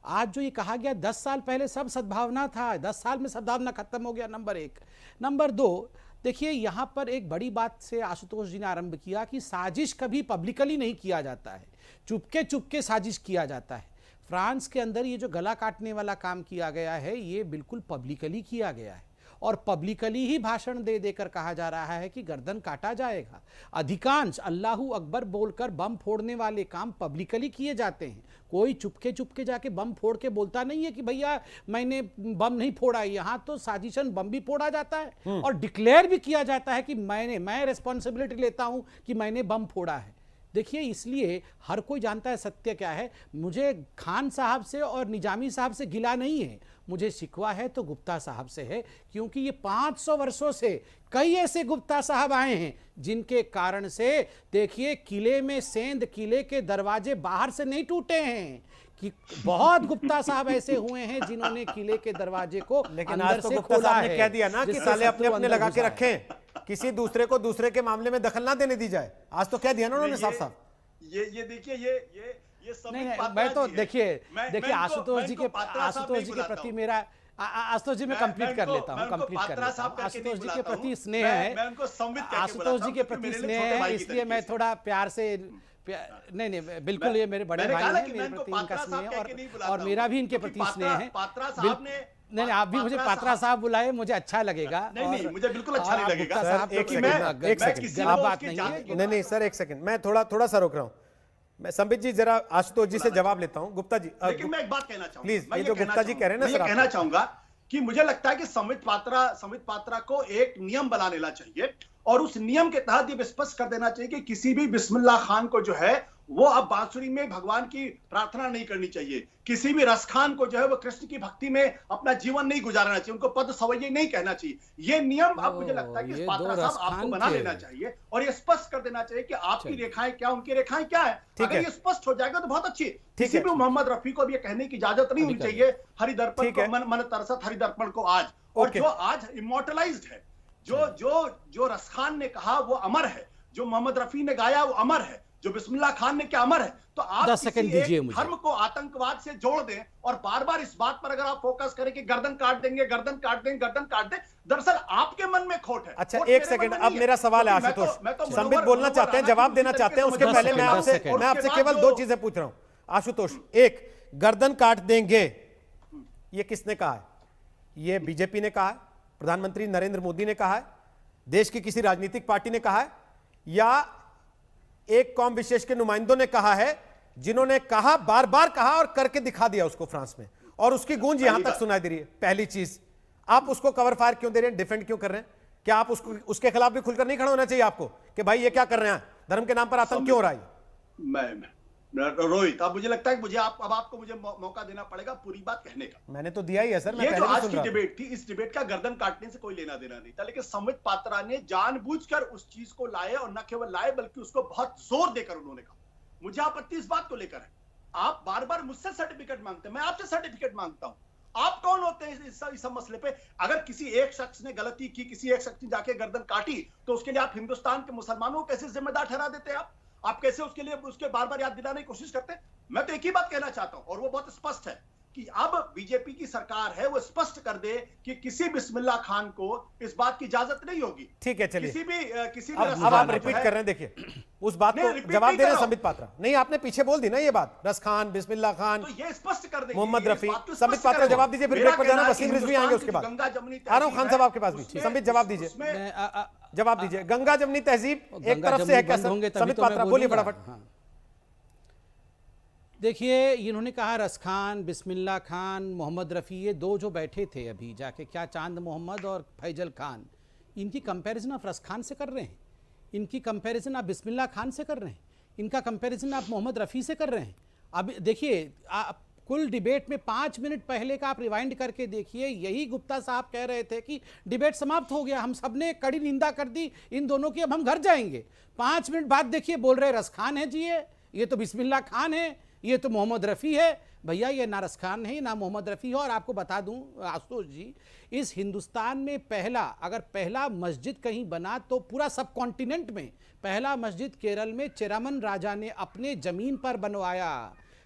आज जो ये कहा गया 10 साल पहले सब सद्भावना था, 10 साल में सद्भावना खत्म हो गया, नंबर 1। नंबर 2, देखिए यहाँ पर एक बड़ी बात से आशुतोष जी ने आरंभ किया कि साजिश कभी पब्लिकली नहीं किया जाता है, चुपके साजिश किया जाता है। फ्रांस के अंदर ये जो गला काटने वाला काम किया गया है, ये बिल्कुल पब्लिकली किया गया है, और पब्लिकली ही भाषण दे देकर कहा जा रहा है कि गर्दन काटा जाएगा। अधिकांश अल्लाहू अकबर बोलकर बम फोड़ने वाले काम पब्लिकली किए जाते हैं। कोई चुपके जाके बम फोड़ के बोलता नहीं है कि भैया मैंने बम नहीं फोड़ा। यहाँ तो साजिशन बम भी फोड़ा जाता है और डिक्लेयर भी किया जाता है कि मैं रिस्पॉन्सिबिलिटी लेता हूँ कि मैंने बम फोड़ा है। देखिए, इसलिए हर कोई जानता है सत्य क्या है। मुझे खान साहब से और निजामी साहब से गिला नहीं है, मुझे शिकवा है तो गुप्ता साहब से है, क्योंकि ये 500 वर्षों से कई ऐसे गुप्ता साहब आए हैं जिनके कारण से देखिए किले में सेंध किले के दरवाजे बाहर से नहीं टूटे हैं, कि बहुत गुप्ता साहब ऐसे हुए हैं जिन्होंने किले के दरवाजे को लेकिन अंदर आज तो से गुप्ता खोला साहब ने है, कह दिया ना कि जिससे साले शत्रु अपने अपने अंदर लगा के घुसा है। रखें, किसी दूसरे को दूसरे के मामले में दखल ना देने दी जाए। आज तो कह दिया ना उन्होंने साफ साफ। ये देखिए ये नहीं संबित नहीं, मैं तो पात्रा जी है। देखिए आशुतोष जी के प्रति मेरा आशुतोष जी मैं कंप्लीट कर लेता हूँ, आशुतोष जी के प्रति स्नेह है, आशुतोष जी के प्रति स्नेह है, इसलिए मैं थोड़ा प्यार से नहीं नहीं बिल्कुल, ये मेरे बड़े भाई हैं, मेरे प्रति इनका स्नेह है और मेरा भी इनके प्रति स्नेह है। नहीं नहीं, आप भी मुझे पात्रा साहब बुलाए, मुझे अच्छा लगेगा। नहीं मुझे बिल्कुल अच्छा नहीं लगेगा सर, एक सेकंड आप बात नहीं नहीं सर, एक सेकंड मैं थोड़ा सा रोक रहा हूँ। मैं संबित जी जरा आशुतोष जी से जवाब लेता हूं। गुप्ता जी लेकिन मैं एक बात कहना चाहूंगा, प्लीज, ये जो गुप्ता जी कह रहे हैं ना सर, कहना चाहूंगा कि मुझे लगता है कि संबित पात्रा को एक नियम बना लेना चाहिए और उस नियम के तहत ये स्पष्ट कर देना चाहिए कि किसी भी बिस्मिल्लाह खान को जो है वो अब बांसुरी में भगवान की प्रार्थना नहीं करनी चाहिए, किसी भी रस खान को जो है वो कृष्ण की भक्ति में अपना जीवन नहीं गुजारना चाहिए, उनको पद सवैये नहीं कहना चाहिए। ये नियम अब मुझे लगता है कि पात्रा साहब आपको बना लेना चाहिए और ये स्पष्ट कर देना चाहिए कि आपकी रेखाएं क्या, उनकी रेखाएं क्या है। अगर ये स्पष्ट हो जाएगा तो बहुत अच्छी। किसी भी मोहम्मद रफी को भी ये कहने की इजाजत नहीं होनी चाहिए हरिदर्पण को मन तरसत हरिदर्पण को आज, और जो आज इमोर्टलाइज्ड है, जो रस खान ने कहा वो अमर है, जो मोहम्मद रफी ने गाया वो अमर है, जो बिस्मिल्लाह खान ने क्या अमर है। तो आप 10 सेकंड दीजिए मुझे। धर्म को आतंकवाद से जोड़ दें और बार बार इस बात पर अगर आप फोकस करें कि गर्दन काट देंगे, गर्दन काट देंगे, गर्दन काट दें, दरअसल आपके मन में खोट है। अच्छा एक सेकंड, अब मेरा सवाल है आशुतोष, संबित बोलना चाहते हैं, जवाब देना चाहते हैं, उसके पहले मैं आपसे केवल 2 चीजें पूछ रहा हूं आशुतोष। एक, गर्दन काट देंगे ये किसने कहा है? ये बीजेपी ने कहा है, प्रधानमंत्री नरेंद्र मोदी ने कहा है, देश की किसी राजनीतिक पार्टी ने कहा है, या एक कौम विशेष के नुमाइंदों ने कहा है, जिन्होंने कहा, बार बार कहा और करके दिखा दिया उसको फ्रांस में, और उसकी गूंज यहां तक सुनाई दे रही है? पहली चीज, आप उसको कवर फायर क्यों दे रहे हैं, डिफेंड क्यों कर रहे हैं? क्या आप उसके खिलाफ भी खुलकर नहीं खड़ा होना चाहिए आपको कि भाई ये क्या कर रहे हैं, धर्म के नाम पर आतंक क्यों हो रहा है? रोहित, अब मुझे लगता है कि मुझे मौका देना पड़ेगा पूरी बात कहने का। मैंने तो दिया ही है सर, मैं ये पहले जो भी आज सुन की रहा डिबेट थी, इस डिबेट का गर्दन काटने से कोई लेना देना नहीं था, लेकिन संबित पात्रा ने जानबूझकर उस चीज को लाए, और न केवल लाए बल्कि उसको बहुत जोर देकर उन्होंने कहा। मुझे आपत्ति इस बात को लेकर है, आप बार बार मुझसे सर्टिफिकेट मांगते हैं, मैं आपसे सर्टिफिकेट मांगता हूं। आप कौन होते हैं इस मसले पे? अगर किसी एक शख्स ने गलती की, किसी एक शख्स ने जाके गर्दन काटी, तो उसके लिए आप हिंदुस्तान के मुसलमानों को कैसे जिम्मेदार ठहरा देते हैं? आप कैसे उसके लिए उसके बार बार याद दिलाने की कोशिश करते हैं? मैं तो एक ही बात कहना चाहता हूं, और वो बहुत स्पष्ट है कि अब बीजेपी की सरकार है, वो स्पष्ट कर दे कि किसी बिस्मिल्लाह खान को इस बात की इजाजत नहीं होगी। ठीक है, चलिए, किसी भी अब आप रिपीट कर रहे हैं। देखिए उस बात को जवाब दे रहे हैं संबित पात्रा। नहीं, आपने पीछे बोल दी ना ये बात, रस खान, बिस्मिल्लाह खान, तो ये स्पष्ट कर देंगे मोहम्मद रफी। संबित पात्रा जवाब दीजिए, फिर ब्रेक पर जाना, वसीम रिजवी आएंगे उसके बाद। आ रहा हूं खान साहब आपके पास भी। संबित जवाब दीजिए, जवाब दीजिए। गंगा जमनी तहजीब एक तरफ से है क्या? संबित पात्रा बोलिए फटाफट। देखिए, इन्होंने कहा रस खान, बिस्मिल्लाह खान, मोहम्मद रफ़ी, ये 2 जो बैठे थे अभी जाके, क्या चांद मोहम्मद और फैजल खान, इनकी कंपैरिजन आप रस खान से कर रहे हैं, इनकी कंपैरिजन आप बिस्मिल्लाह खान से कर रहे हैं, इनका कंपैरिजन आप मोहम्मद रफ़ी से कर रहे हैं। अब देखिए, कुल डिबेट में 5 मिनट पहले का आप रिवाइंड करके देखिए, यही गुप्ता साहब कह रहे थे कि डिबेट समाप्त हो गया, हम सब ने कड़ी निंदा कर दी इन दोनों की, अब हम घर जाएंगे। 5 मिनट बाद देखिए बोल रहे रस खान है जी, ये तो बिस्मिल्लाह खान है, ये तो मोहम्मद रफ़ी है। भैया ये ना रस खान है ना मोहम्मद रफ़ी है। और आपको बता दूं आशुतोष जी, इस हिंदुस्तान में अगर पहला मस्जिद कहीं बना तो पूरा सब कॉन्टिनेंट में पहला मस्जिद केरल में चेरामन राजा ने अपने जमीन पर बनवाया।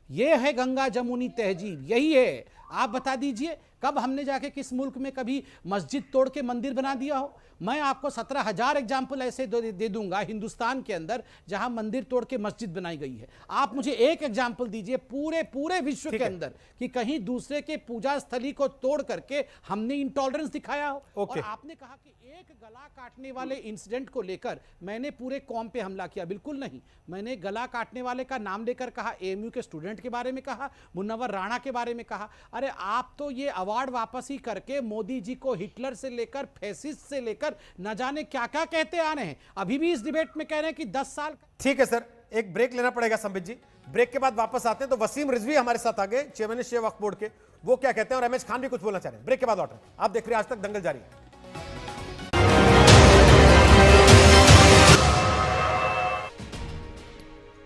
ये है गंगा जमुनी तहजीब, यही है। आप बता दीजिए कब हमने जाके किस मुल्क में कभी मस्जिद तोड़ के मंदिर बना दिया हो? मैं आपको 17,000 एग्जाम्पल ऐसे दे दूंगा हिंदुस्तान के अंदर जहां मंदिर तोड़ के मस्जिद बनाई गई है। आप मुझे एक एग्जाम्पल दीजिए पूरे विश्व के अंदर कि कहीं दूसरे के पूजा स्थली को तोड़ करके हमने इंटॉलरेंस दिखाया हो। और आपने कहा कि एक गला काटने वाले इंसिडेंट को लेकर मैंने पूरे कौम पे हमला किया, बिल्कुल नहीं। मैंने गला काटने वाले का नाम लेकर कहा, एएमयू के स्टूडेंट के बारे में कहा, मुन्नवर राणा के बारे में कहा। अरे आप तो ये अवार्ड वापस ही करके मोदी जी को हिटलर से लेकर फैसिस्ट से लेकर न जाने क्या क्या कहते आ रहे हैं। अभी भी इस डिबेट में कह रहे हैं कि 10 साल। ठीक है सर, एक ब्रेक लेना पड़ेगा संबित जी, ब्रेक के बाद वापस आते हैं। तो वसीम रिजवी हमारे साथ आ गए, चेयरमैन शेख वक्फ बोर्ड के, वो क्या कहते हैं, और एमएच खान भी कुछ बोलना चाह रहे हैं। ब्रेक के बाद लौट रहे हैं, आप देख रहे हैं आज तक, दंगल जारी है।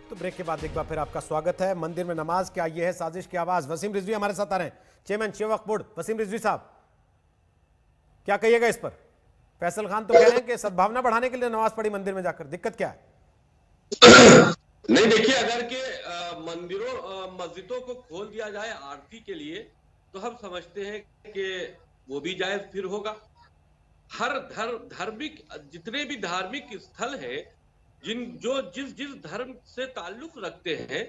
तो ब्रेक के बाद एक बार फिर आपका स्वागत है। मंदिर में नमाज, क्या ये है साजिश की आवाज? वसीम रिजवी हमारे साथ आ रहे हैं, चेयरमैन शेख वक्फ बोर्ड। वसीम रिजवी साहब, क्या कहिएगा इस पर? फैसल खान तो कह रहे हैं कि सद्भावना बढ़ाने के लिए नमाज पढ़ी मंदिर में जाकर, दिक्कत क्या है? नहीं, देखिए, अगर के मंदिरों मस्जिदों को खोल दिया जाए आरती के लिए, तो हम समझते हैं कि वो भी जायज फिर होगा। हर धार्मिक, जितने भी धार्मिक स्थल है, जिस धर्म से ताल्लुक रखते हैं,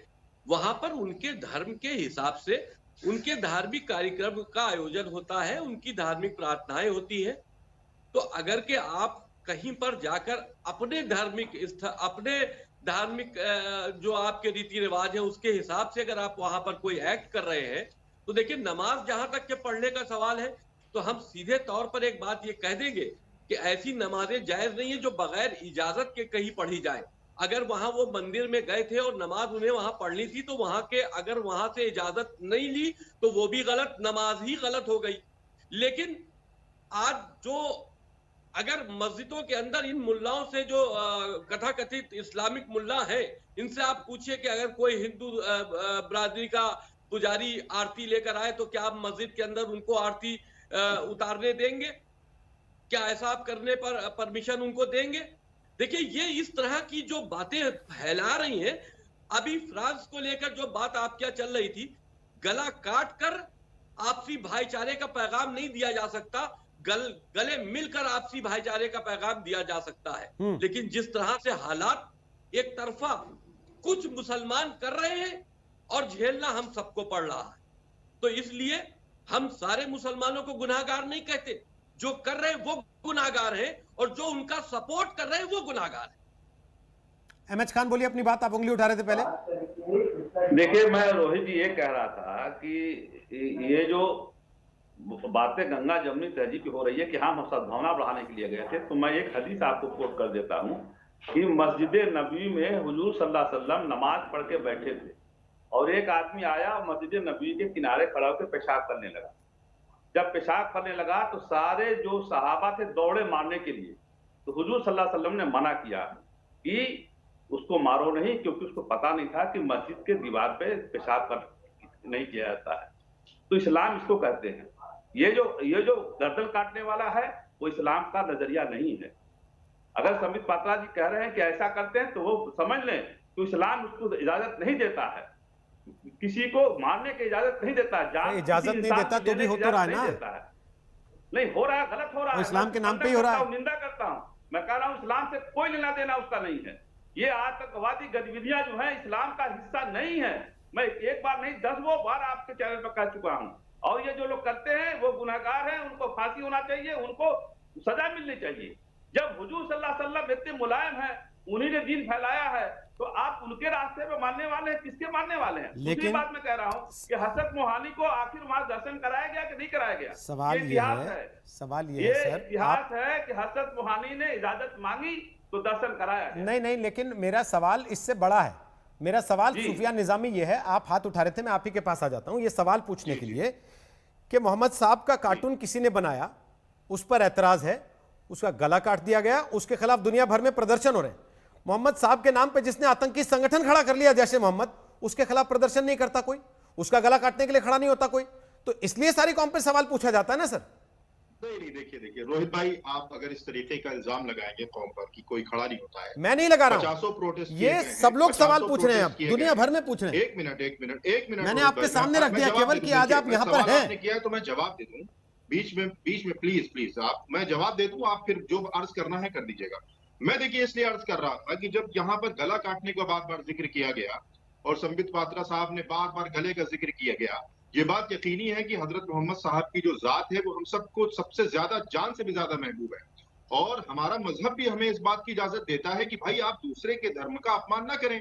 वहां पर उनके धर्म के हिसाब से उनके धार्मिक कार्यक्रम का आयोजन होता है, उनकी धार्मिक प्रार्थनाएं होती है। तो अगर के आप कहीं पर जाकर अपने धार्मिक जो आपके रीति रिवाज है उसके हिसाब से अगर आप वहां पर कोई एक्ट कर रहे हैं, तो देखिए, नमाज जहां तक के पढ़ने का सवाल है, तो हम सीधे तौर पर एक बात ये कह देंगे कि ऐसी नमाजें जायज नहीं है जो बगैर इजाजत के कहीं पढ़ी जाए। अगर वहां वो मंदिर में गए थे और नमाज उन्हें वहां पढ़नी थी, तो वहां के अगर वहां से इजाजत नहीं ली तो वो भी गलत, नमाज ही गलत हो गई। लेकिन आज जो अगर मस्जिदों के अंदर इन मुल्लाओं से जो कथाकथित इस्लामिक मुल्ला है, इनसे आप पूछिए कि अगर कोई हिंदू बरादरी का पुजारी आरती लेकर आए तो क्या आप मस्जिद के अंदर उनको आरती उतारने देंगे? क्या ऐसा आप करने पर परमिशन उनको देंगे? देखिए, ये इस तरह की जो बातें फैला रही हैं। अभी फ्रांस को लेकर जो बात आप क्या चल रही थी, गला काट कर आपसी भाईचारे का पैगाम नहीं दिया जा सकता, गले मिलकर आपसी भाईचारे का पैगाम दिया जा सकता है। लेकिन जिस तरह से हालात एक तरफा कुछ मुसलमान कर रहे हैं और झेलना हम सबको पड़ रहा है, तो इसलिए हम सारे मुसलमानों को गुनाहगार नहीं कहते। जो कर रहे हैं वो गुनाहगार हैं और जो उनका सपोर्ट कर रहे हैं वो गुनाहगार हैं। एमएच खान बोलिए अपनी बात, आप उंगली उठा रहे थे पहले। देखिए, मैं रोहित जी ये कह रहा था कि ये जो बातें गंगा जमुनी तहजीब की हो रही है कि हम सद्भावना बढ़ाने के लिए गए थे, तो मैं एक हदीस आपको कोट कर देता हूं कि मस्जिद नबी में हुजूर सल्लल्लाहु अलैहि वसल्लम नमाज पढ़ के बैठे थे और एक आदमी आया मस्जिद नबी के किनारे खड़ा होकर पेशाब करने लगा। जब पेशाब करने लगा तो सारे जो सहाबा थे दौड़े मारने के लिए, तो हुजूर सल्लल्लाहु अलैहि वसल्लम ने मना किया कि उसको मारो नहीं, क्योंकि उसको पता नहीं था कि मस्जिद के दीवार पे पेशाब कर नहीं किया जाता है। तो इस्लाम इसको कहते हैं। ये जो गर्दन काटने वाला है वो इस्लाम का नजरिया नहीं है। अगर संबित पात्रा जी कह रहे हैं कि ऐसा करते हैं, तो वो समझ लें तो इस्लाम उसको इजाजत नहीं देता है, किसी को मारने की इजाजत नहीं देता है। इजाजत नहीं देता तो भी हो तो रहा है ना? नहीं हो रहा है, गलत हो रहा है, इस्लाम के नाम पे ही हो रहा है। निंदा करता हूं, मैं कह रहा हूं इस्लाम से कोई लेना देना उसका नहीं है। ये आतंकवादी गतिविधियां जो है इस्लाम का हिस्सा नहीं है। मैं एक बार नहीं 10 बार आपके चैनल पर कह चुका हूं। और ये जो लोग करते हैं वो गुनाहगार हैं, उनको फांसी होना चाहिए, उनको सजा मिलनी चाहिए। जब हुजूर सल्लल्लाहु अलैहि वसल्लम इतने मुलायम है, उन्हीं ने दीन फैलाया है, तो आप उनके रास्ते पे मानने वाले हैं, किसके मानने वाले हैं? दूसरी बात मैं कह रहा हूं कि हजरत मोहानी को आखिर वहां दर्शन कराया गया कि नहीं कराया गया? सवाल ये है इतिहास है कि हजरत मोहानी ने इजाजत मांगी तो दर्शन कराया गया। नहीं, लेकिन मेरा सवाल इससे बड़ा है। मेरा सवाल सुफिया निजामी ये है, आप हाथ उठा रहे थे, मैं आप ही के पास आ जाता हूं ये सवाल पूछने के लिए कि मोहम्मद साहब का कार्टून किसी ने बनाया, उस पर ऐतराज है, उसका गला काट दिया गया, उसके खिलाफ दुनिया भर में प्रदर्शन हो रहे हैं। मोहम्मद साहब के नाम पे जिसने आतंकी संगठन खड़ा कर लिया जैसे मोहम्मद, उसके खिलाफ प्रदर्शन नहीं करता कोई, उसका गला काटने के लिए खड़ा नहीं होता कोई, तो इसलिए सारी कौम पे सवाल पूछा जाता है ना सर। नहीं, देखिए रोहित भाई, आप अगर इस तरीके का इल्जाम लगाएंगे कौम पर कि कोई खड़ा नहीं होता है, मैं नहीं लगा रहा हूं, 50 प्रोटेस्ट ये सब लोग सवाल पूछ रहे हैं, अब दुनिया भर में पूछ रहे हैं। एक मिनट मैंने आपके सामने रख दिया केवल कि आज आप यहाँ पर हैं। किया तो मैं जवाब दे दूं, बीच में प्लीज आप, मैं जवाब दे दूं, आप फिर जो अर्ज करना है कर दीजिएगा। मैं देखिए इसलिए अर्ज कर रहा था कि जब यहाँ पर गला काटने का बार बार जिक्र किया गया और संबित पात्रा साहब ने बार बार गले का जिक्र किया गया, ये बात यकीनी है कि हजरत मोहम्मद साहब की जो जात है वो हम सबको सबसे ज्यादा, जान से भी ज्यादा महबूब है। और हमारा मजहब भी हमें इस बात की इजाजत देता है कि भाई आप दूसरे के धर्म का अपमान ना करें।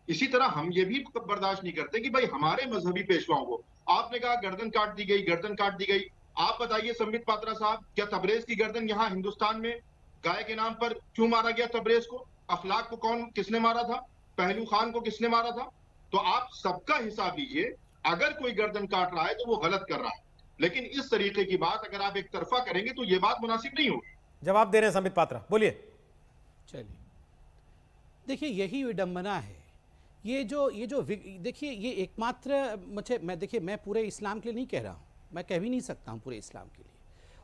इसी तरह हम ये भी बर्दाश्त नहीं करते कि भाई हमारे मजहबी पेशवाओं को, आपने कहा गर्दन काट दी गई, आप बताइए संबित पात्रा साहब, क्या तबरेज की गर्दन यहाँ हिंदुस्तान में गाय के नाम पर क्यों मारा गया? तबरेज को, अखलाक को किसने मारा था? पहलू खान को किसने मारा था? तो आप सबका हिसाब लीजिए, अगर कोई गर्दन काट रहा है तो वो गलत कर रहा है, लेकिन इस तरीके की बात अगर आप एक तरफा करेंगे तो ये बात मुनासिब नहीं होगी। जवाब दे रहे हैं संबित पात्रा, बोलिए। चलिए, देखिए यही विडंबना है। ये जो देखिए ये एकमात्र मैं पूरे इस्लाम के लिए नहीं कह रहा हूँ, मैं कह भी नहीं सकता हूँ पूरे इस्लाम के लिए,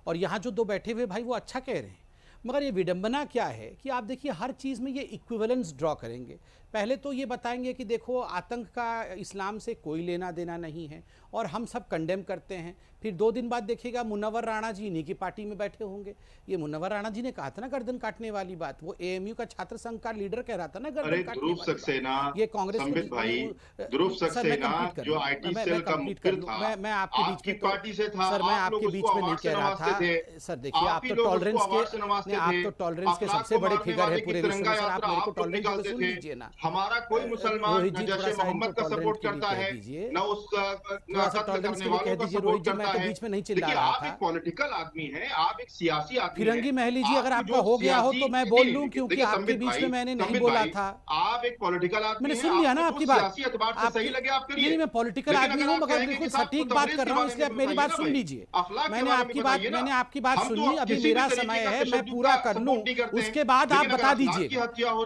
और यहाँ जो दो बैठे हुए भाई वो अच्छा कह रहे हैं, मगर ये विडंबना क्या है कि आप देखिए हर चीज़ में ये इक्विवेलेंस ड्रॉ करेंगे। पहले तो ये बताएंगे कि देखो आतंक का इस्लाम से कोई लेना देना नहीं है और हम सब कंडेम करते हैं, फिर 2 दिन बाद देखिएगा मुनव्वर राणा जी इन्हीं की पार्टी में बैठे होंगे। ये मुनव्वर राणा जी ने कहा था ना गर्दन काटने वाली बात, वो एएमयू का छात्र संघ का लीडर कह रहा था ना गर्दन काटने वाली बात। ये कांग्रेस ध्रुव सक्सेना जो आईटी सेल का मुखिया था, मैं आपके बीच में पार्टी से था, सर मैं आपके बीच में नहीं कह रहा था सर। देखिए आप तो टॉलरेंस के सबसे बड़े फिगर है पूरे विश्व में सर, आप मेरे को टॉलरेंस को सुन लीजिए ना। हमारा कोई मुसलमान न जैसे मोहम्मद का सपोर्ट करता है, न उस कत्ल करने वालों का सपोर्ट करता है। बीच में नहीं चिल्ला रहा आप एक पॉलिटिकल आदमी हैं, आप एक सियासी आदमी हैं। फिरंगी महली जी अगर आपका हो गया हो तो मैं बोल लूं, क्योंकि आपके बीच में मैंने नहीं बोला था। आप एक पॉलिटिकल आदमी, मैंने सुन लिया ना आपकी बात। सियासी एतबार से सही लगे आप करिए। नहीं, मैं पॉलिटिकल आदमी हूं मगर बिल्कुल सटीक बात कर रहा हूं, इसलिए आप मेरी बात सुन लीजिए। मैंने आपकी बात सुन ली, अभी मेरा समय है, मैं पूरा कर लूं, उसके बाद आप बता दीजिए।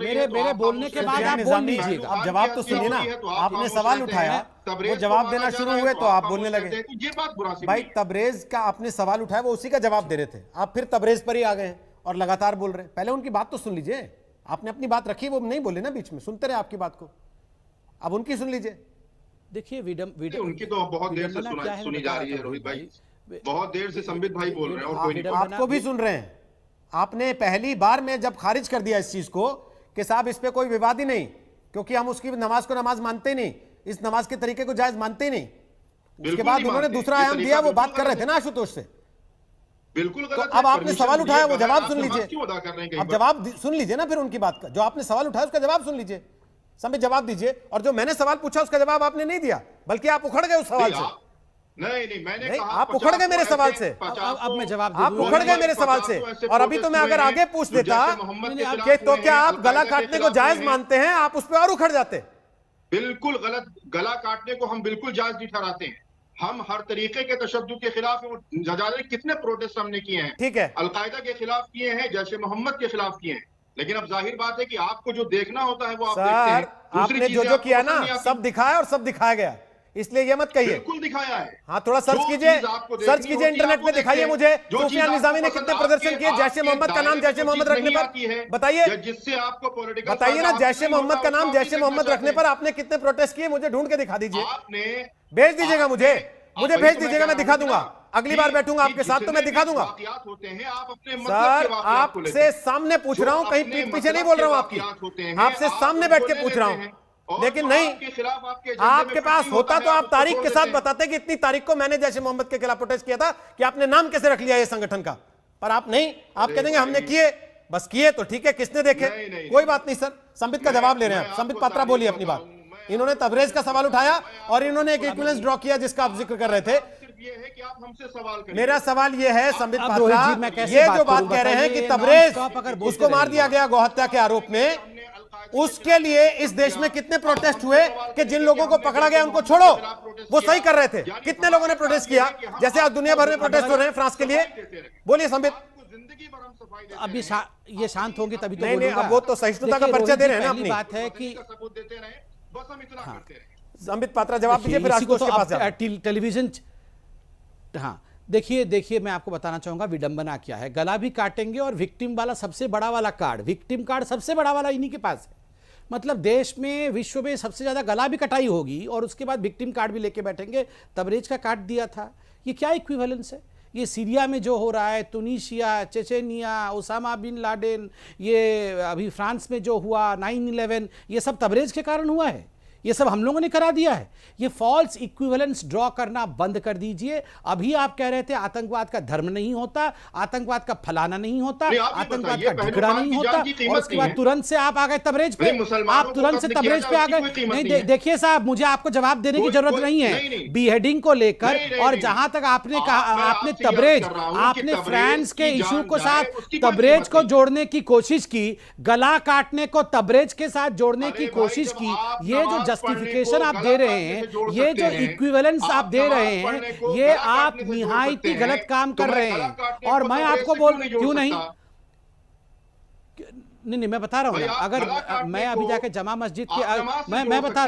मेरे बोलने के बाद आप बोल लीजिएगा। अब जवाब तो सुनिए ना, आपने सवाल उठाया, वो जवाब देना शुरू हुए तो आप बोलने लगे। ये बात मुनासिब भाई तबरेज का आपने सवाल उठाया, वो उसी का जवाब दे रहे थे, आप फिर तबरेज पर ही आ गए हैं और लगातार बोल रहे हैं। पहले उनकी बात तो सुन लीजिए, आपने अपनी बात रखी, वो नहीं बोले ना बीच में, सुनते रहे आपकी बात को, अब उनकी सुन लीजिए। देखिए उनकी तो बहुत देर से सुनी जा रही है रोहित भाई, बहुत देर से संबित भाई बोल रहे हैं और कोई नहीं। आपको भी सुन रहे हैं। आपने पहली बार में जब खारिज कर दिया इस चीज को कि साहब इस पे कोई विवाद ही नहीं, क्योंकि हम उसकी नमाज को नमाज मानते ही नहीं, इस नमाज के तरीके को जायज मानते ही नहीं, उसके बाद उन्होंने दूसरा आयाम दिया, वो बात कर रहे थे ना आशुतोष से। बिल्कुल तो अब आपने सवाल उठाया, वो जवाब सुन लीजिए। अब जवाब सुन लीजिए ना फिर उनकी बात का, जो आपने सवाल उठाया उसका जवाब सुन लीजिए, संबित जवाब दीजिए। और जो मैंने सवाल पूछा उसका जवाब आपने नहीं दिया, बल्कि आप उखड़ गए उस सवाल से। नहीं, मैंने कहा आप उखड़ गए मेरे सवाल से। अब मैं जवाब आप उखड़ गए मेरे सवाल से, और अभी तो मैं अगर आगे पूछ देता कि तो क्या आप गला काटने को जायज मानते हैं, आप उस पर और उखड़ जाते। बिल्कुल गलत, गला काटने को हम बिल्कुल जायज नहीं ठहराते हैं। हम हर तरीके के तशद्दुद के खिलाफ हैं। कितने प्रोटेस्ट हमने किए हैं, ठीक है, अलकायदा के खिलाफ किए हैं, जैसे मोहम्मद के खिलाफ किए हैं, लेकिन अब जाहिर बात है कि आपको जो देखना होता है वो आप देखते हैं। आपने जो किया ना सब दिखाया और सब दिखाया गया, इसलिए ये मत कहिए। बिल्कुल दिखाया है। हाँ थोड़ा सर्च कीजिए इंटरनेट पे, दिखाइए मुझे सूफियान निजामी ने कितने प्रदर्शन किए जैश ए मोहम्मद का नाम जैश ए मोहम्मद रखने पर, बताइए। जिससे आपको पॉलिटिकल बताइए ना, जैश ए मोहम्मद का नाम जैश ए मोहम्मद रखने पर आपने कितने प्रोटेस्ट किए, मुझे ढूंढ के दिखा दीजिए। आपने भेज दीजिएगा, मुझे भेज दीजिएगा, मैं दिखा दूंगा। अगली बार बैठूंगा आपके साथ तो मैं दिखा दूंगा। सर आपसे सामने पूछ रहा हूं, कहीं पीठ पीछे नहीं बोल रहा हूं आपकी, आपसे सामने बैठ के पूछ रहा हूं। लेकिन नहीं, आपके पास होता तो आप तारीख के साथ बताते कि इतनी तारीख को मैंने जैश ए मोहम्मद के खिलाफ प्रोटेस्ट किया था, कि आपने नाम कैसे रख लिया ये संगठन का। पर आप नहीं, आप कह देंगे हमने किए, बस किए तो ठीक है, किसने देखे, कोई बात नहीं। सर संबित का जवाब ले रहे हैं, संबित पात्रा बोलिए अपनी बात। इन्होंने तबरेज का सवाल उठाया और इन्होंने एक इक्विवेलेंस ड्रॉ किया जिसका आप जिक्र कर रहे थे। मेरा सवाल ये है संबित पात्रा, ये जो बात कह रहे हैं कि तबरेज उसको मार दिया गया गौहत्या के आरोप में, उसके लिए इस देश में कितने प्रोटेस्ट हुए कि जिन लोगों को पकड़ा गया उनको छोड़ो, वो सही कर रहे थे। कितने लोगों ने प्रोटेस्ट किया, जैसे आज दुनिया भर में प्रोटेस्ट हो रहे हैं फ्रांस के लिए। बोलिए संबित। अभी ये शांत होंगे तभी तो नहीं, अब वो तो सहिष्णुता का परिचय दे रहे हैं ना अपनी। बात है कि संबित पात्रा जवाब दीजिए, फिर आशुतोष के पास जाओ। टेलीविजन। हाँ देखिए मैं आपको बताना चाहूंगा विडंबना क्या है। गला भी काटेंगे और विक्टिम वाला सबसे बड़ा वाला कार्ड, विक्टिम कार्ड सबसे बड़ा वाला इन्हीं के पास है। मतलब देश में, विश्व में सबसे ज्यादा गला भी कटाई होगी और उसके बाद विक्टिम कार्ड भी लेके बैठेंगे। तबरेज का काट दिया था, ये क्या इक्विवेलेंस है? ये सीरिया में जो हो रहा है, Tunisia, Chechnya, Osama bin Laden, ये अभी फ्रांस में जो हुआ 9/11, ये सब तबरेज के कारण हुआ है। ये सब हम लोगों ने करा दिया है। ये फॉल्स इक्विवेलेंस ड्रॉ करना बंद कर दीजिए। अभी आप कह रहे थे आतंकवाद का धर्म नहीं होता, आतंकवाद का फलाना नहीं होता, आतंकवाद का झगड़ा नहीं होता, और उसके बाद तुरंत से आप आ गए तबरेज पे। आप तुरंत से तबरेज पे आ गए। नहीं देखिए साहब, मुझे आपको जवाब देने की जरूरत नहीं है बीहेडिंग को लेकर। और जहां तक आपने कहा, आपने तबरेज, आपने फ्रांस के इशू को साथ तबरेज को जोड़ने की कोशिश की, गला काटने को तबरेज के साथ जोड़ने की कोशिश की। ये जो जस्टिफिकेशन आप दे रहे हैं, ये जो इक्विवेलेंस आप दे रहे हैं, ये आप निहायत ही गलत काम कर रहे हैं। और मैं आपको क्यों नहीं, मैं बता रहा हूं ना, अगर मैं अभी जाके जमा मस्जिद के मैं बता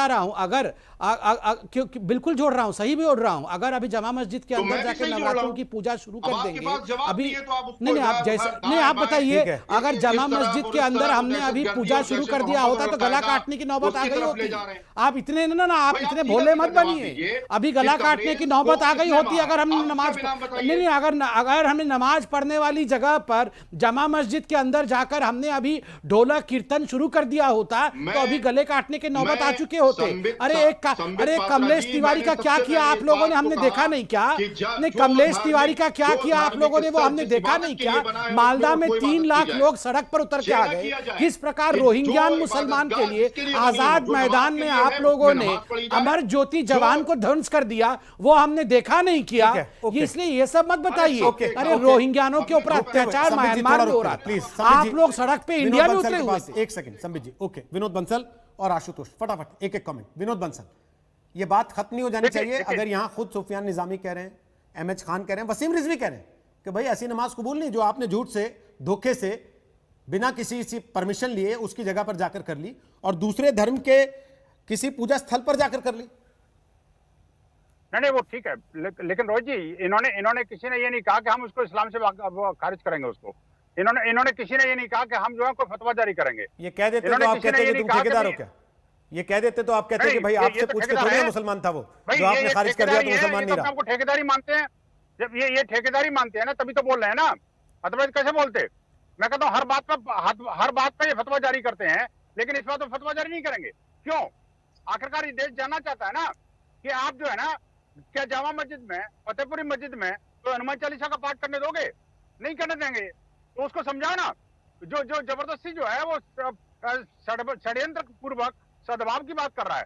रहा हूं अगर बिल्कुल जोड़ रहा हूं, सही भी जोड़ रहा हूं। अगर अभी जमा मस्जिद के अंदर जाके नवरात्रों की पूजा शुरू कर देंगे, अभी नहीं आप जैसे नहीं आप बताइए, अगर जमा मस्जिद के अंदर हमने अभी पूजा शुरू कर दिया होता तो गला काटने की नौबत आ गई होती। आप इतने आप इतने भोले मत बनिए। अभी गला काटने की नौबत आ गई होती अगर हमने नमाज नहीं अगर हमने नमाज पढ़ने वाली जगह पर जमा मस्जिद के अंदर जाकर हमने अभी ढोलक कीर्तन शुरू कर दिया होता तो अभी गले काटने के नौबत आ चुके होते। अरे कमलेश तिवारी का क्या किया आप लोगों ने, हमने देखा नहीं क्या? नहीं, कमलेश तिवारी का क्या किया आप लोगों ने, वो हमने देखा नहीं क्या? मालदा में 3 लाख लोग सड़क पर उतर के आ गए। किस प्रकार रोहिंग्या मुसलमान के लिए आजाद मैदान में आप लोगों ने अमर ज्योति जवान को ध्वंस कर दिया, वो हमने देखा नहीं किया। इसलिए ये सब मत बताइए। अरे रोहिंग्यानों के ऊपर अत्याचार म्यांमार में हो रहा था, आप लोग सड़क पे इंडिया में उतरे हुए थे। एक सेकंड संबित जी। ओके, विनोद बंसल और आशुतोष फटाफट एक कमेंट। विनोद बंसल, ये बात खत्म नहीं हो जानी चाहिए। अगर यहां खुद सुफियान निजामी कह रहे हैं, एमएच खान कह रहे हैं, वसीम रिजवी कह रहे हैं कि भाई ऐसी नमाज कबूल नहीं जो आपने झूठ से, धोखे से, बिना किसी परमिशन लिए उसकी जगह पर जाकर कर ली और दूसरे धर्म के किसी पूजा स्थल पर जाकर कर ली। नहीं वो ठीक है, लेकिन रोहित जी इन्होंने किसी ने ये नहीं कहा कि हम उसको इस्लाम से खारिज करेंगे उसको। इन्होंने किसी ने ये नहीं कहा कि हम जो है कोई फतवा जारी करेंगे। ये कह देते तो आप कहते कि तुम ठेकेदार हो क्या? ये कह देते तो आप कहते कि भाई आपसे पूछ के थोड़ी मुसलमान था वो, जो आपने खारिज कर दिया तो मुसलमान नहीं रहा। आपको ठेकेदारी मानते हैं, जब ये ठेकेदारी मानते हैं ना तभी तो बोल रहे हैं ना, अदरवाइज कैसे बोलते? मैं कहता हूँ हर बात पे ये फतवा जारी करते हैं, लेकिन इस बात पर फतवा जारी नहीं करेंगे। क्यों? आखिरकार ये देश जानना चाहता है ना कि आप जो है ना, क्या जामा मस्जिद में, फतेहपुरी मस्जिद में तो हनुमान चालीसा का पाठ करने दोगे? नहीं करने देंगे। तो उसको समझाओ ना, जो जबरदस्ती जो है वो षड्यंत्र पूर्वक सद्भाव की बात कर रहा है।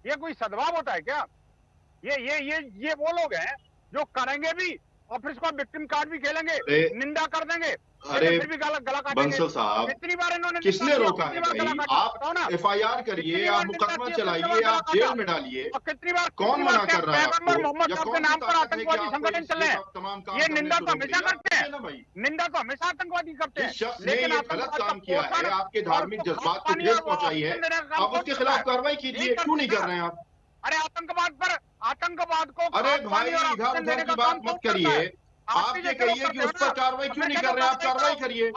ये कोई सद्भाव होता है क्या? ये वो लोग हैं जो करेंगे भी और फिर इसको विक्टिम कार्ड भी खेलेंगे, निंदा कर देंगे, अरे फिर भी गला काटेंगे। बंसल साहब, कितनी बार इन्होंने किसने रोका है भाई? आप FIR करिए, आप मुकदमा चलाइए, आप जेल में डालिए, कितनी बार कौन मना कर रहा है आपको? मोहम्मद साहब के नाम पर आतंकवादी संगठन चल रहे हैं। ये निंदा तो हमेशा करते हैं, निंदा तो हमेशा आतंकवादी करते हैं। शख्स ने ये गलत काम किया है, आपके धार्मिक जज्बात को ठेस पहुंचाई है, आप उसके खिलाफ कार्रवाई कीजिए। क्यों नहीं कर रहे हैं आप? अरे आतंकवाद को अरे भाई इधर उधर की बात मत करिए, आप ये कहिए कि उस पर कार्रवाई क्यों नहीं कर रहे? आप कार्रवाई करिए।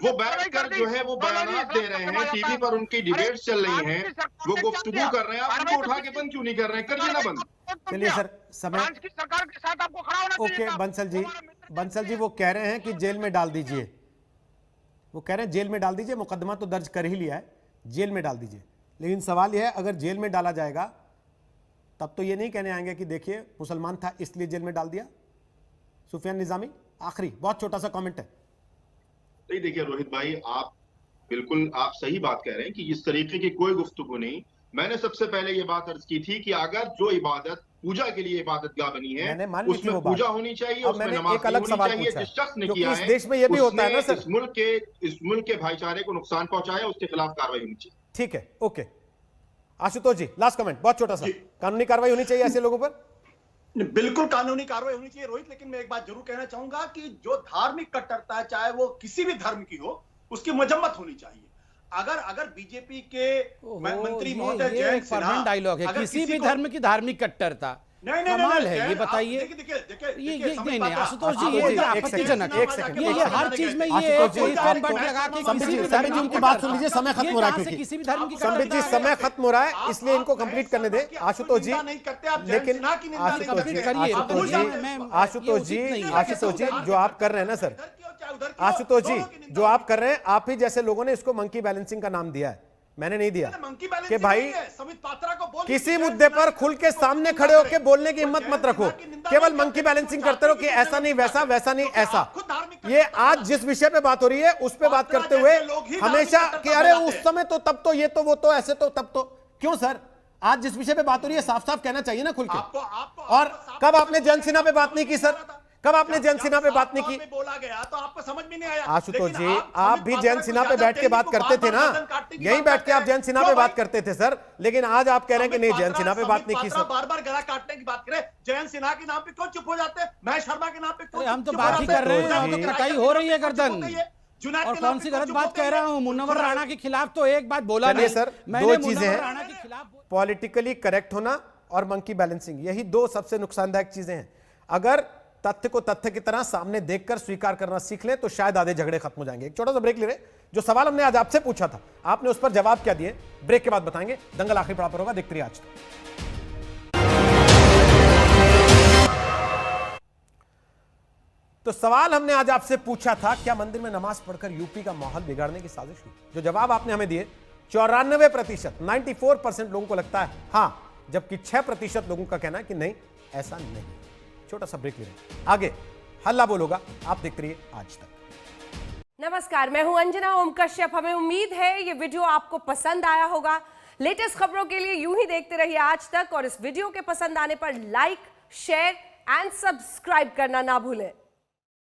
वो बैठकर जो है वो बयानात दे रहे हैं, टीवी पर उनकी डिबेट्स चल रही हैं, वो गुफ्तगू कर रहे हैं, आप उनको उठा के बंद क्यों नहीं कर रहे हैं? करिए ना बंद। चलिए सर, समय सरकार के साथ आपको खड़ा होना चाहिए। ओके बंसल जी वो कह रहे हैं कि जेल में डाल दीजिए, वो कह रहे हैं जेल में डाल दीजिए, मुकदमा तो दर्ज कर ही लिया है, जेल में डाल दीजिए। लेकिन सवाल यह है, अगर जेल में डाला जाएगा तब तो ये नहीं कहने आएंगे कि देखिए मुसलमान था इसलिए जेल में डाल दिया। सुफियान निजामी, आखिरी बहुत छोटा सा कमेंट है। नहीं देखिए रोहित भाई, आप बिल्कुल आप सही बात कह रहे हैं कि इस तरीके की कोई गुफ्तगू नहीं। मैंने सबसे पहले ये बात अर्ज की थी कि अगर जो इबादत पूजा के लिए इबादतगाह बनी है उसमें पूजा होनी चाहिए, उसमें नमाज होनी चाहिए। जिस शख्स ने किया है देश में ये भी होता है ना सर, इस मुल्क के भाईचारे को नुकसान पहुंचाया, उसके खिलाफ कार्रवाई होनी चाहिए। ठीक है, ओके आशुतोष जी लास्ट कमेंट बहुत छोटा सा। कानूनी कार्रवाई होनी चाहिए ऐसे लोगों पर? बिल्कुल कानूनी कार्रवाई होनी चाहिए रोहित, लेकिन मैं एक बात जरूर कहना चाहूंगा कि जो धार्मिक कट्टरता है, चाहे वो किसी भी धर्म की हो, उसकी मजम्मत होनी चाहिए। अगर बीजेपी के मंत्री महोदय जयंत सिन्हा डायलॉग है किसी भी धर्म की धार्मिक कट्टरता, कमाल है। ये बताइए, ये नहीं आशुतोष जी, ये आपत्तिजनक है। ये हर चीज में ये लगा के संबित जी उनकी बात सुन लीजिए, समय खत्म हो रहा है, किसी भी धर्म की संबित जी समय खत्म हो रहा है, इसलिए इनको कंप्लीट करने दे आशुतोष जी। लेकिन आशुतोष जी जो आप कर रहे हैं ना सर, आशुतोष जी जो आप कर रहे हैं, आप ही जैसे लोगों ने इसको मंकी बैलेंसिंग का नाम दिया है। मैंने नहीं दिया मंकी बैलेंसिंग कि भाई नहीं है। समित पात्रा को बोल किसी मुद्दे पर खुल के सामने खड़े होकर बोलने की हिम्मत मत रखो, केवल मंकी बैलेंसिंग करते रहो कि ऐसा नहीं वैसा, वैसा नहीं ऐसा। ये आज जिस विषय पे बात हो रही है उस पे बात करते हुए हमेशा कि अरे उस समय तो तब तो ये तो वो तो ऐसे तो तब तो, क्यों सर? आज जिस विषय पे बात हो रही है साफ साफ कहना चाहिए ना खुल के। और कब आपने जयंत सिन्हा पे बात नहीं की सर? कब आपने जयंत सिन्हा पे बात नहीं की? बोला गया तो आपको समझ में नहीं आया। आशुतोष जी, आप भी जयंत सिन्हा पे बैठ के बात करते थे ना, यहीं बैठ के आप जयंत सिन्हा पे बात करते थे सर, लेकिन आज आप कह रहे हैं कि नहीं जयंत सिन्हा पे बात नहीं की सर। बार बार गला काटने की बात करें, जयंत सिन्हा के नाम पे क्यों चुप हो जाते हैं? महेश शर्मा के नाम पे क्यों? हम तो बात ही कर रहे हैं, हम तो कटाई हो रही है गर्दन। और कौन सी गलत बात कह रहा हूँ? मुनव्वर राणा के खिलाफ तो एक बात बोला नहीं सर। दो चीजें हैं, पॉलिटिकली करेक्ट होना और मंकी बैलेंसिंग, यही दो सबसे नुकसानदायक चीजें हैं। अगर तथ्य को तथ्य की तरह सामने देखकर स्वीकार करना सीख लें तो शायद आधे झगड़े खत्म हो जाएंगे। एक छोटा सा ब्रेक ले रहे, जो सवाल हमने आज आपसे पूछा था आपने उस पर जवाब क्या दिए, ब्रेक के बाद बताएंगे। दंगल आखिरी पड़ाव पर होगा, देखते रहिए आज तक। तो सवाल हमने आज आपसे पूछा था, क्या मंदिर में नमाज पढ़कर यूपी का माहौल बिगाड़ने की साजिश हुई? जो जवाब आपने हमें दिए 94%, 94% लोगों को लगता है हां, जबकि 6% लोगों का कहना है कि नहीं, ऐसा नहीं। छोटा सा ब्रेक ले रहे हैं, आगे हल्ला बोल होगा, आप देखते रहिए आज तक। नमस्कार, मैं हूं अंजना ओम कश्यप। हमें उम्मीद है ये वीडियो आपको पसंद आया होगा। लेटेस्ट खबरों के लिए यूं ही देखते रहिए आज तक, और इस वीडियो के पसंद आने पर लाइक, शेयर एंड सब्सक्राइब करना ना भूलें।